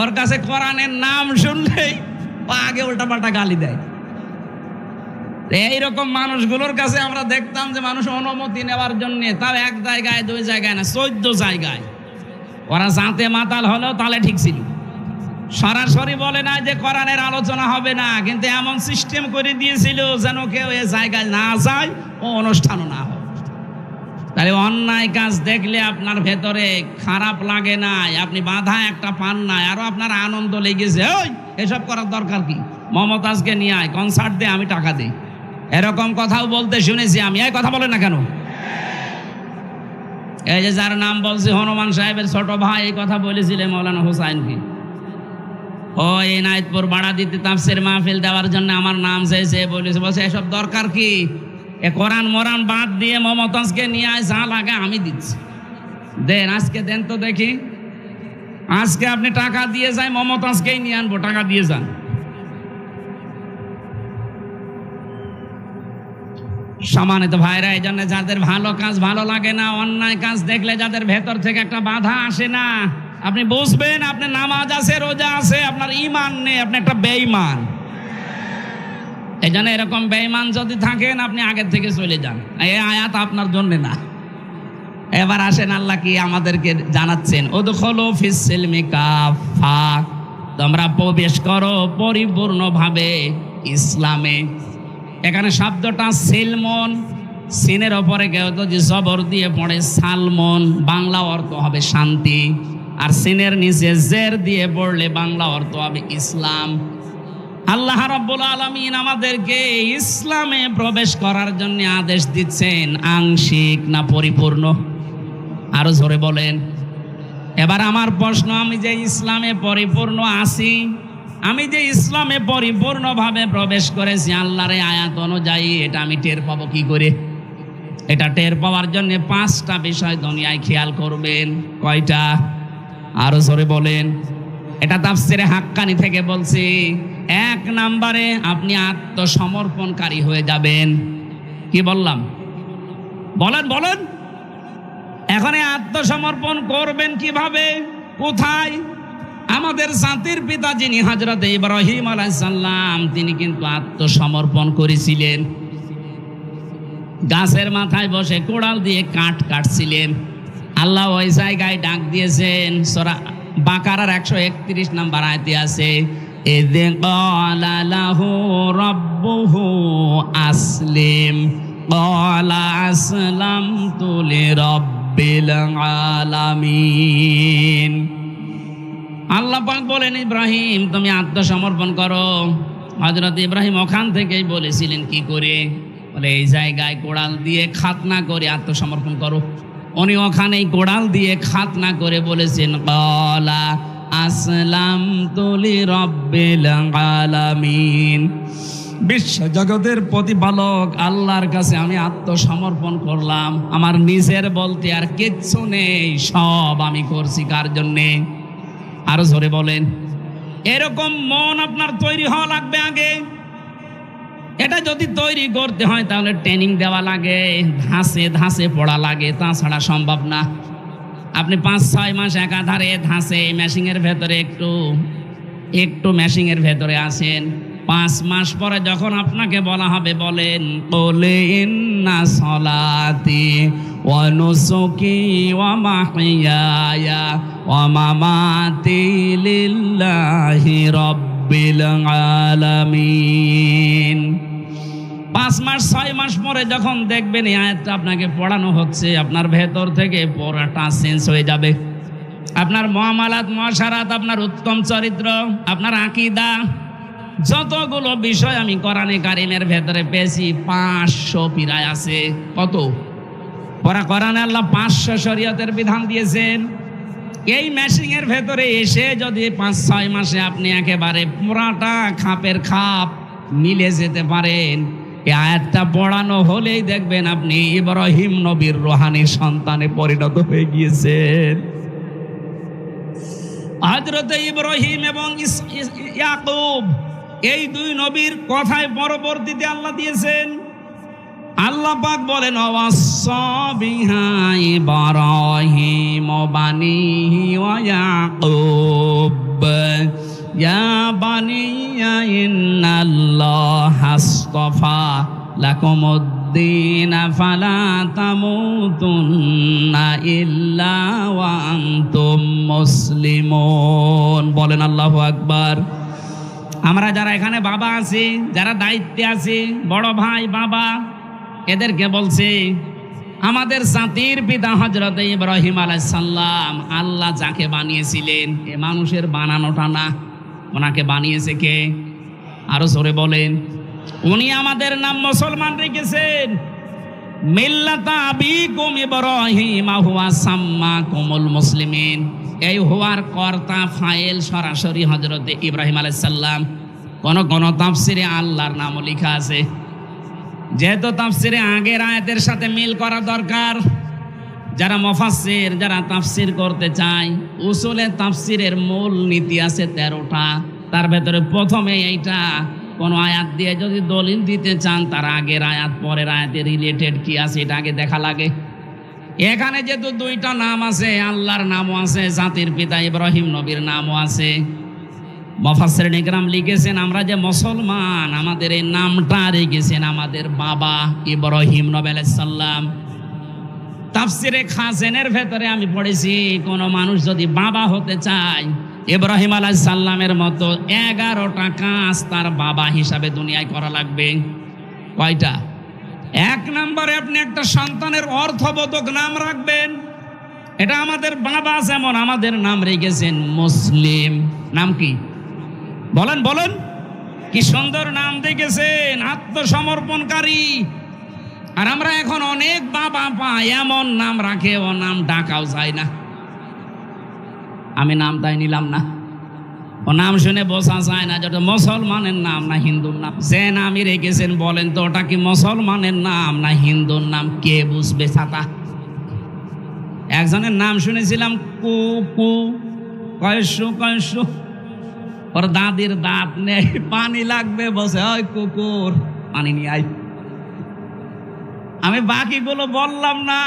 Speaker 1: ওর কাছে কোরআনের নাম শুনলেই আগে উল্টাপাল্টা গালি দেয়। এইরকম মানুষগুলোর কাছে আমরা দেখতাম যে মানুষ অনুমতি নেওয়ার জন্য, তাও 1 জায়গায় 2 জায়গায় না, 14 জায়গায়। ওরা জাতে মাতাল হলেও তাহলে ঠিক ছিল। সরাসরি বলে না যে কোরআনের আলোচনা হবে না, কিন্তু এমন সিস্টেম করে দিয়েছিল যেন কেউ এ জায়গায় না যায় ও অনুষ্ঠানও না হয়। তাহলে অন্যায় কাজ দেখলে আপনার ভেতরে খারাপ লাগে না, আপনি বাধা একটা পান না, আরো আপনার আনন্দ লেগেছে, ওই এসব করার দরকার কি, মমতাজকে নিয়ে আয়, কনসার্ট দে, আমি টাকা দিই, এরকম কথাও বলতে শুনেছি আমি। এই কথা বলেন না কেন? এই যে যার নাম বলছি হনুমান সাহেবের ছোট ভাই, এই কথা বলেছিলেন মৌলানা হুসাইনকে। ও এনায়েতপুর বাড়া দিতে তাফসীর মাহফিল দেওয়ার জন্য আমার নাম চাইছে, বলেছে, বলছে এসব দরকার কি, এ কোরআন মোরান বাদ দিয়ে মমতাজকে নিয়ে আয়, যা লাগে আমি দিচ্ছি, দেন আজকে দেন তো দেখি। আজকে আপনি টাকা দিয়ে যাই, মমতাজকেই নিয়ে আনবো, টাকা দিয়ে যান। সম্মানিত ভাইরা, এই জন্য যাদের ভালো কাজ ভালো লাগে না, অন্যায় কাজ দেখলে যাদের ভেতর থেকে একটা বাধা আসে না, আপনি বুঝবেন আপনি নামাজ আছে, রোজা আছে, আপনার ঈমান নেই, আপনি একটা বেঈমান। এই জন্য এরকম বেঈমান যদি থাকেন, আপনি আগের থেকে চলে যান, এই আয়াত আপনার জন্য না। এবার আসেন, আল্লাহ কি আমাদেরকে জানাচ্ছেন, উদখুলু ফিস সিলমি কাফা, তোমরা প্রবেশ করো পরিপূর্ণভাবে ইসলামে। এখানে শব্দটা সিলমন, সিনের ওপরে কেউ যদি জবর দিয়ে পড়ে সালমন, বাংলা অর্থ হবে শান্তি, আর সিনের নিচে জের দিয়ে পড়লে বাংলা অর্থ হবে ইসলাম। আল্লাহ রাব্বুল আলামিন আমাদেরকে ইসলামে প্রবেশ করার জন্য আদেশ দিচ্ছেন, আংশিক না পরিপূর্ণ? আরো জোরে বলেন। এবার আমার প্রশ্ন, আমি যে ইসলামে পরিপূর্ণ আছি, আমি যে ইসলামে পরিপূর্ণভাবে প্রবেশ করেছি আল্লাহর আয়াত অনুযায়ী, এটা আমি টের পাবো কি করে? এটা টের পাওয়ার জন্য 5টা বিষয় দুনিয়ায় খেয়াল করবেন। কয়টা? আরো জোরে বলেন। এটা তাফসীরে হাক্কানি থেকে বলছি। 1 নম্বরে আপনি আত্মসমর্পণকারী হয়ে যাবেন। কি বললাম? বলেন বলেন। এখন আত্মসমর্পণ করবেন কিভাবে, কোথায়? আমাদের জাতির পিতা যিনি হযরত ইব্রাহিম আলাইহিস সালাম, তিনি কিন্তু আত্মসমর্পণ করেছিলেন। গাছের মাথায় বসে কোড়াল দিয়ে কাঠ কাটছিলেন। আল্লাহ ওই জায়গায় ডাক দিয়েছেন, সূরা বাকারার 131 নম্বর আয়াতে আছে, ইয ক্বালা লাহু রাব্বুহু আসলিম ক্বালা আসলামতু লিরাব্বিল আলামিন। আল্লাহ পাক বলেন, ইব্রাহিম তুমি আত্মসমর্পণ করো। হযরত ইব্রাহিম ওখান থেকেই বলেছিলেন কি করে, বলে এই জায়গায় কোড়াল দিয়ে খাতনা করে আত্মসমর্পণ করো। উনি ওখানেই কোড়াল দিয়ে খাতনা করে বলেছেন, ক্বালা আসলামতু লিরাব্বিল আলামিন, বিশ্ব জগতের প্রতিপালক আল্লাহর কাছে আমি আত্মসমর্পণ করলাম। আমার নিজের বলতে আর কিচ্ছু নেই, সব আমি করছি কার জন্যে? আরো জোরে বলেন। এরকম মন আপনার তৈরি হওয়া লাগবে আগে। এটা যদি তৈরি করতে হয় তাহলে ট্রেনিং দেওয়া লাগে, ধাঁচে ধাঁচে পড়া লাগে, তাছাড়া সম্ভব না। আপনি 5-6 মাস একাধারে ধাঁচে মেশিনের ভেতরে একটু মেশিনের ভেতরে আসেন, 5 মাস পরে যখন আপনাকে বলা হবে, বলেন ক্বালে ইন্না সলাতি ওয়া নুসুকি ওয়া মাহইয়ায়া ওয়া মামাতি লিল্লাহি রাব্বিল আলামিন। 5 মাস 6 মাস পরে যখন দেখবেন এই আয়াতটা আপনাকে পড়ানো হচ্ছে, আপনার ভেতর থেকে পড়াটা চেঞ্জ হয়ে যাবে। আপনার মুআমালাত, মুআশারাত, আপনার উত্তম চরিত্র, আপনার আকীদা, যতগুলো বিষয় আমি কোরআনে কারিমের ভেতরে পেয়েছি 500 পিরায় আছে। কত? কোরআনে আল্লাহ 500 শরীয়তের বিধান দিয়েছেন। এই মেশিনের ভেতরে এসে যদি 5-6 মাসে আপনি একেবারে পুরাটা খাপের খাপ মিলে যেতে পারেন, এই আয়াতটা পড়ানো হলেই দেখবেন আপনি ইব্রাহিম নবীর রূহানী সন্তানে পরিণত হয়ে গিয়েছেন। হযরত ইব্রাহিম এবং ইয়াকুব, এই 2 নবীর কথায় পরবর্তীতে আল্লাহ দিয়েছেন। আল্লাহ পাক বলেন, ওয়াসসা বিহা ইব্রাহিম বানিহি ওয়া ইয়াকুব ইয়া বানিয়া ইন্নাল্লাহা আসতাফা লাকুমুদ-দীন ফালা তামুতুন্না ইল্লা ওয়া আনতুম মুসলিমুন। বলেন আল্লাহু আকবার। আমরা যারা এখানে বাবা আছি, যারা দায়িত্বে আছি, বড় ভাই, বাবা, এদেরকে বলছি, আমাদের জাতির পিতা হযরত ইব্রাহিম আলাইহিস সালাম, আল্লাহ যাকে বানিয়েছিলেন, এ মানুষের বানানোটা না, ওনাকে বানিয়েছে কে? আরো জোরে বলেন। উনি আমাদের নাম মুসলমান রেখেছেন। মিল্লাতা আবিকুম ইব্রাহিম হুয়া সাম্মাকুমুল মুসলিমিন। এই হুয়ার কর্তা ফাইল সরাসরি হযরতে ইব্রাহিম আলাইহিস সালাম। কোন কোন তাফসিরে আল্লাহর নামও লেখা আছে। যেহেতু তাফসিরে আগের আয়াতের সাথে মিল করা দরকার, যারা মুফাসসির, যারা তাফসির করতে চায়, উসুলে তাফসিরের মূল নীতি আছে 13টা। তার ভেতরে প্রথমে এইটা, কোন আয়াত দিয়ে যদি দলিল দিতে চান তার আগের আয়াত পরের আয়াতে রিলেটেড কি আছে এটা আগে দেখা লাগে। এখানে যেহেতু 2টা নাম আছে, আল্লাহর নামও আছে, জাতির পিতা ইব্রাহিম নবীর নামও আছে, মুফাসসিরিন ইকরাম লিখেছেন আমরা যে মুসলমান, আমাদের এই নামটা রেখেছেন আমাদের বাবা ইব্রাহিম নবী আলাইহিস সালাম। তাফসিরে খাজেনের ভেতরে আমি পড়েছি, কোন মানুষ যদি বাবা হতে চায় ইব্রাহিম আলাইহিস সালামের মতো 11টা কাজ তার বাবা হিসাবে দুনিয়ায় করা লাগবে। কয়টা? 1 নম্বরে আপনি একটা সন্তানের অর্থবোধক নাম রাখবেন। এটা আমাদের বাবা যেমন আমাদের নাম রেখেছেন মুসলিম। নাম কি বলেন বলেন, কি সুন্দর নাম রেখেছেন, আত্মসমর্পণকারী। আর আমরা এখন অনেক বাবা পাই এমন নাম রাখে, ও নাম ডাকাও যায় না। আমি নাম তাই নিলাম না, ও নাম শুনে বোঝা যায় না যেটা মুসলমানের নাম না হিন্দুর নাম। যে নামই রেখেছেন বলেন তো ওটা কি মুসলমানের নাম না হিন্দুর নাম? কে বুঝবে ছাতা? একজনের নাম শুনেছিলাম কুকু, কয়সু কয়সু। ওর দাদির দাঁত নেই, পানি লাগবে, বসে ওই কুকুর পানি নিয়ে আই। আমি বাকিগুলো বললাম না,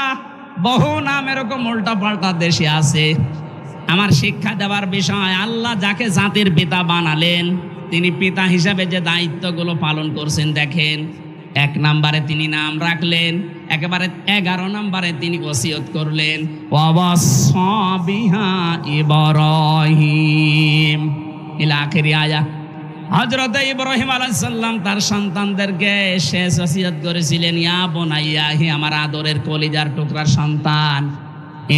Speaker 1: বহু নাম এরকম উল্টা পাল্টা দেশে আছে। আমার শিক্ষা দেওয়ার বিষয়, আল্লাহ যাকে জাতির পিতা বানালেন তিনি পিতা হিসাবে যে দায়িত্বগুলো পালন করছেন দেখেন। 1 নম্বরে তিনি নাম রাখলেন, একেবারে 11 নম্বরে তিনি ওসিয়ত করলেন ওয়াসাবিহা ইব্রাহিম ইলা আখিরি আয়া। হযরত ইব্রাহিম আলাইহিস সালাম তার সন্তানদেরকে শেষ ওসিয়ত করেছিলেন, ইয়া বুনাইয়া, হে আমার আদরের কলিজার টুকরার সন্তান,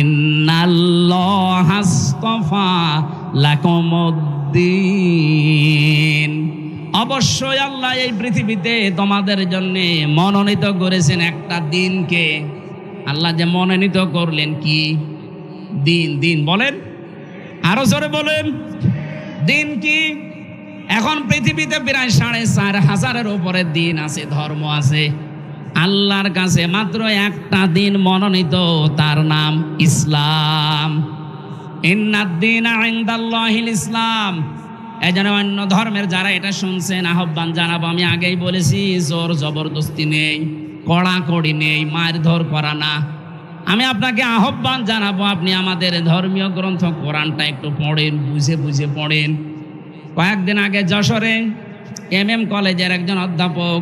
Speaker 1: ইন্নাল্লাহা আস্তাফা লাকুমুদ্দিন, অবশ্যই আল্লাহ এই পৃথিবীতে তোমাদের জন্য মনোনীত করেছেন একটা দিনকে। আল্লাহ যে মনোনীত করলেন কি দিন? দিন বলেন, আরো জোরে বলেন, দিন কি? এখন পৃথিবীতে প্রায় 4,500-এর উপরে দিন আছে, ধর্ম আছে। আল্লাহর কাছে মাত্র একটা দিন মনোনীত, তার নাম ইসলাম। ইন্নাদ-দীনা ইনদাল্লাহিল ইসলাম। এই জন্য অন্য ধর্মের যারা এটা শুনছেন আহ্বান জানাবো, আমি আগেই বলেছি জোর জবরদস্তি নেই, কড়াকড়ি নেই, মারধর করা না। আমি আপনাকে আহ্বান জানাবো আপনি আমাদের ধর্মীয় গ্রন্থ কোরআনটা একটু পড়েন, বুঝে বুঝে পড়েন। কয়েকদিন আগে যশোরে MM কলেজের একজন অধ্যাপক,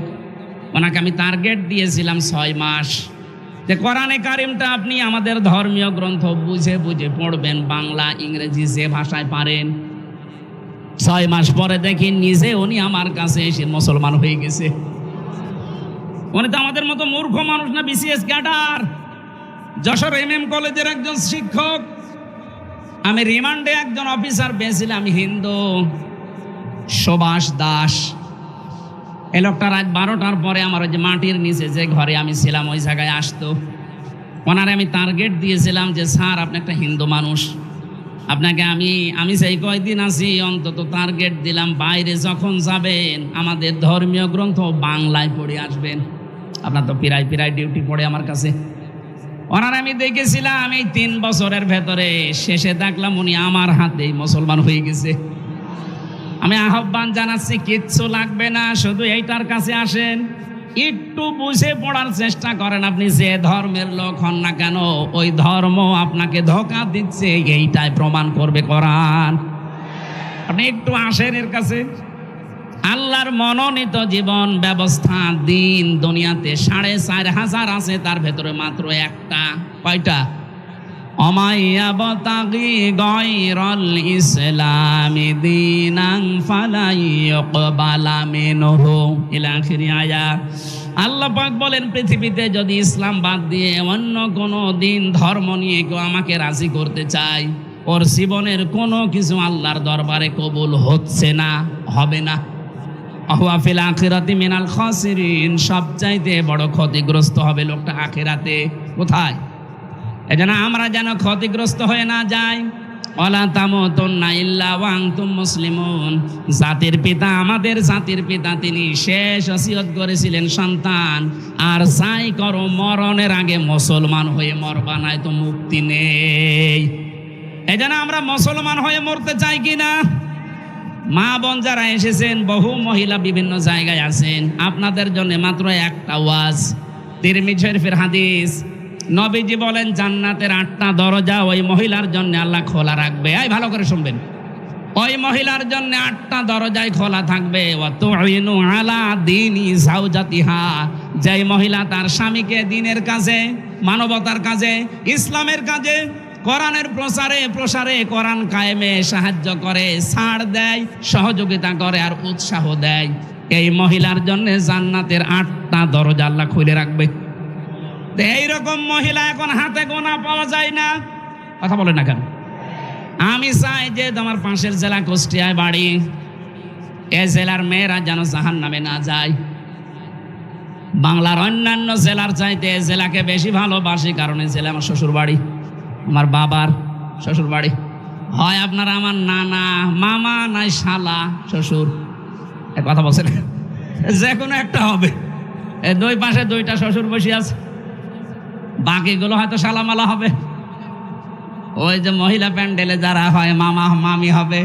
Speaker 1: ওনাকে আমি টার্গেট দিয়েছিলাম 6 মাস যে কোরআনে কারিমটা আপনি আমাদের ধর্মীয় গ্রন্থ বুঝে বুঝে পড়বেন, বাংলা ইংরেজি যে ভাষায় পারেন। 6 মাস পরে দেখি নিজে উনি আমার কাছে এসে মুসলমান হয়ে গেছে। উনি তো আমাদের মতো মূর্খ মানুষ না, BCS ক্যাডার, যশোর MM কলেজের একজন শিক্ষক। আমি রিমান্ডে একজন অফিসার পেয়েছিলাম হিন্দু, সুভাষ দাস। এই লোকটা রাত 12টার পরে আমার ওই যে মাটির নিচে যে ঘরে আমি ছিলাম ওই জায়গায় আসতো। ওনারে আমি টার্গেট দিয়েছিলাম যে স্যার আপনি একটা হিন্দু মানুষ, আপনাকে আমি সেই কয়দিন আছি অন্তত টার্গেট দিলাম বাইরে যখন যাবেন আমাদের ধর্মীয় গ্রন্থ বাংলায় পড়ে আসবেন। আপনার তো পিরাই ডিউটি পড়ে আমার কাছে। ওনার আমি দেখেছিলাম এই 3 বছরের ভেতরে শেষে দেখলাম উনি আমার হাতেই মুসলমান হয়ে গেছে। আমি আহ্বান জানাচ্ছি, কিচ্ছু লাগবে না, শুধু এইটার কাছে আসেন, একটু বুঝে পড়ার চেষ্টা করেন। আপনি যে ধর্মের লোক হন না কেন, ওই ধর্ম আপনাকে ধোঁকা দিচ্ছে, এইটাই প্রমাণ করবে কোরআন। আপনি একটু আসেন এর কাছে। আল্লাহর মনোনীত জীবন ব্যবস্থা দিন দুনিয়াতে 4,500 আছে, তার ভেতরে মাত্র একটা। কয়টা? অমাইয়াবতাগি গায়রাল ইসলামি দীনান ফালা ইউকবালা মিনহু ইলা আখিরি আয়া। আল্লাহ পাক বলেন পৃথিবীতে যদি ইসলাম বাদ দিয়ে অন্য কোনো দিন ধর্ম নিয়ে কেউ আমাকে রাজি করতে চায়, ওর জীবনের কোনো কিছু আল্লাহর দরবারে কবুল হচ্ছে না, হবে না। হুয়া ফিল আখিরাতি মিনাল খাসিরিন, সবচাইতে বড় ক্ষতিগ্রস্ত হবে লোকটা আখিরাতে। কোথায়? এজন্য আমরা যেন ক্ষতিগ্রস্ত হয়ে না যাই। ওয়ালা তামুতুন্না ইল্লা ওয়া আনতুম মুসলিমুন। জাতির পিতা, আমাদের জাতির পিতা, তিনি শেষ ওসিয়ত করেছিলেন সন্তান, আর যাই করো মরণের আগে মুসলমান হয়ে মরবা, নাই তো মুক্তি নেই। এজন্য আমরা মুসলমান হয়ে মরতে চাই কিনা? মা বোন যারা এসেছেন, বহু মহিলা বিভিন্ন জায়গায় আছেন, আপনাদের জন্য মাত্র একটা ওয়াজ। তিরমিজি শরীফের হাদিস, নবীজি বলেন জান্নাতের 8টা দরজা ওই মহিলার জন্য আল্লাহ খোলা রাখবে। এই ভালো করে শুনবেন, ওই মহিলার জন্য 8টা দরজায় খোলা থাকবে। ওয়া তুইনু আলা দীনি যাওজাতিহা, যেই মহিলা তার স্বামীকে দ্বীনের কাজে, মানবতার কাজে, ইসলামের কাজে, কোরআনের প্রসারে কোরআন কায়েমে সাহায্য করে, ছাড় দেয়, সহযোগিতা করে আর উৎসাহ দেয়, এই মহিলার জন্য জান্নাতের 8টা দরজা আল্লাহ খুলে রাখবে। এইরকম মহিলা এখন হাতে গোনা পাওয়া যায় না। কথা বলে না কেন? আমি চাই যে তোমার পাশের জেলা কুষ্টিয়ায় বাড়ি, এ জেলার মেয়েরা যেন জাহান্নামে না যায়। বাংলার অন্যান্য জেলার চাইতে এ জেলাকে বেশি ভালোবাসি, কারণ এই জেলা আমার শ্বশুর বাড়ি, আমার বাবার শ্বশুর বাড়ি। হয় আপনারা আমার নানা, মামা, নাই শালা, শ্বশুর, এ কথা বলছেন, যে কোনো একটা হবে। এই দুই পাশে 2টা শ্বশুর বসে আছে, বাকিগুলো হয়তো শালামালা হবে। ওই যে মহিলা প্যান্ডেলে যারা হয়, মামা মামি হবে,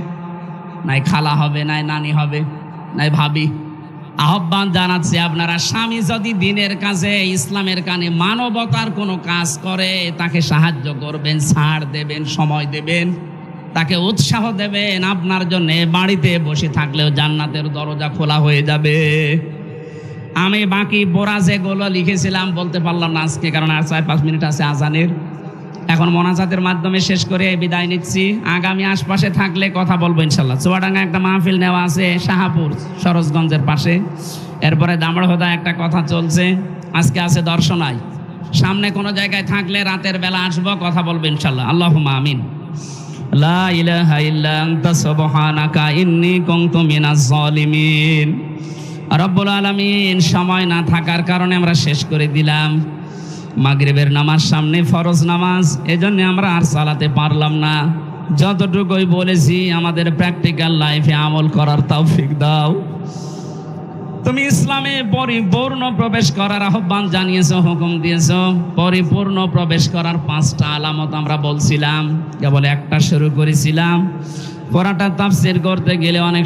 Speaker 1: নাই খালা হবে, নাই নানি হবে, নাই ভাবি। আহ্বান জানাচ্ছি, আপনারা স্বামী যদি দ্বীনের কাজে, ইসলামের কানে, মানবতার কোনো কাজ করে, তাকে সাহায্য করবেন, ছাড় দেবেন, সময় দেবেন, তাকে উৎসাহ দেবেন। আপনার জন্য বাড়িতে বসে থাকলেও জান্নাতের দরজা খোলা হয়ে যাবে। আমি বাকি বোরা যেগুলো লিখেছিলাম বলতে পারলাম না আজকে, কারণ আর 4-5 মিনিট আছে আজানের। এখন মোনাজাতের মাধ্যমে শেষ করে বিদায় নিচ্ছি। আগামী আশপাশে থাকলে কথা বলবো ইনশাল্লাহ। চুয়াডাঙ্গা একটা মাহফিল নেওয়া আছে, শাহাপুর সরোজগঞ্জের পাশে, এরপরে দামড়হদা একটা কথা চলছে, আজকে আছে দর্শনায়। সামনে কোনো জায়গায় থাকলে রাতের বেলা আসবো, কথা বলবো ইনশাল্লাহ। আল্লাহুম্মা আমিন। লা ইলাহা ইল্লা আনতা সুবহানাকা ইন্নী কুনতু মিনাজ জালিমিন। রব্বুল আলামিন, সময় না থাকার কারণে আমরা শেষ করে দিলাম। মাগরিবের নামাজ সামনে, ফরজ নামাজ, এজন্য আমরা আর চালাতে পারলাম না। যতটুকুই বলেছি আমাদের প্র্যাকটিক্যাল লাইফে আমল করার তৌফিক দাও। তুমি ইসলামে পরিপূর্ণ প্রবেশ করার আহ্বান জানিয়েছো, হুকুম দিয়েছো। পরিপূর্ণ প্রবেশ করার 5টা আলামত আমরা বলছিলাম, কেবল একটা শুরু করেছিলাম। পুরাটা তাফসীর করতে গেলে অনেক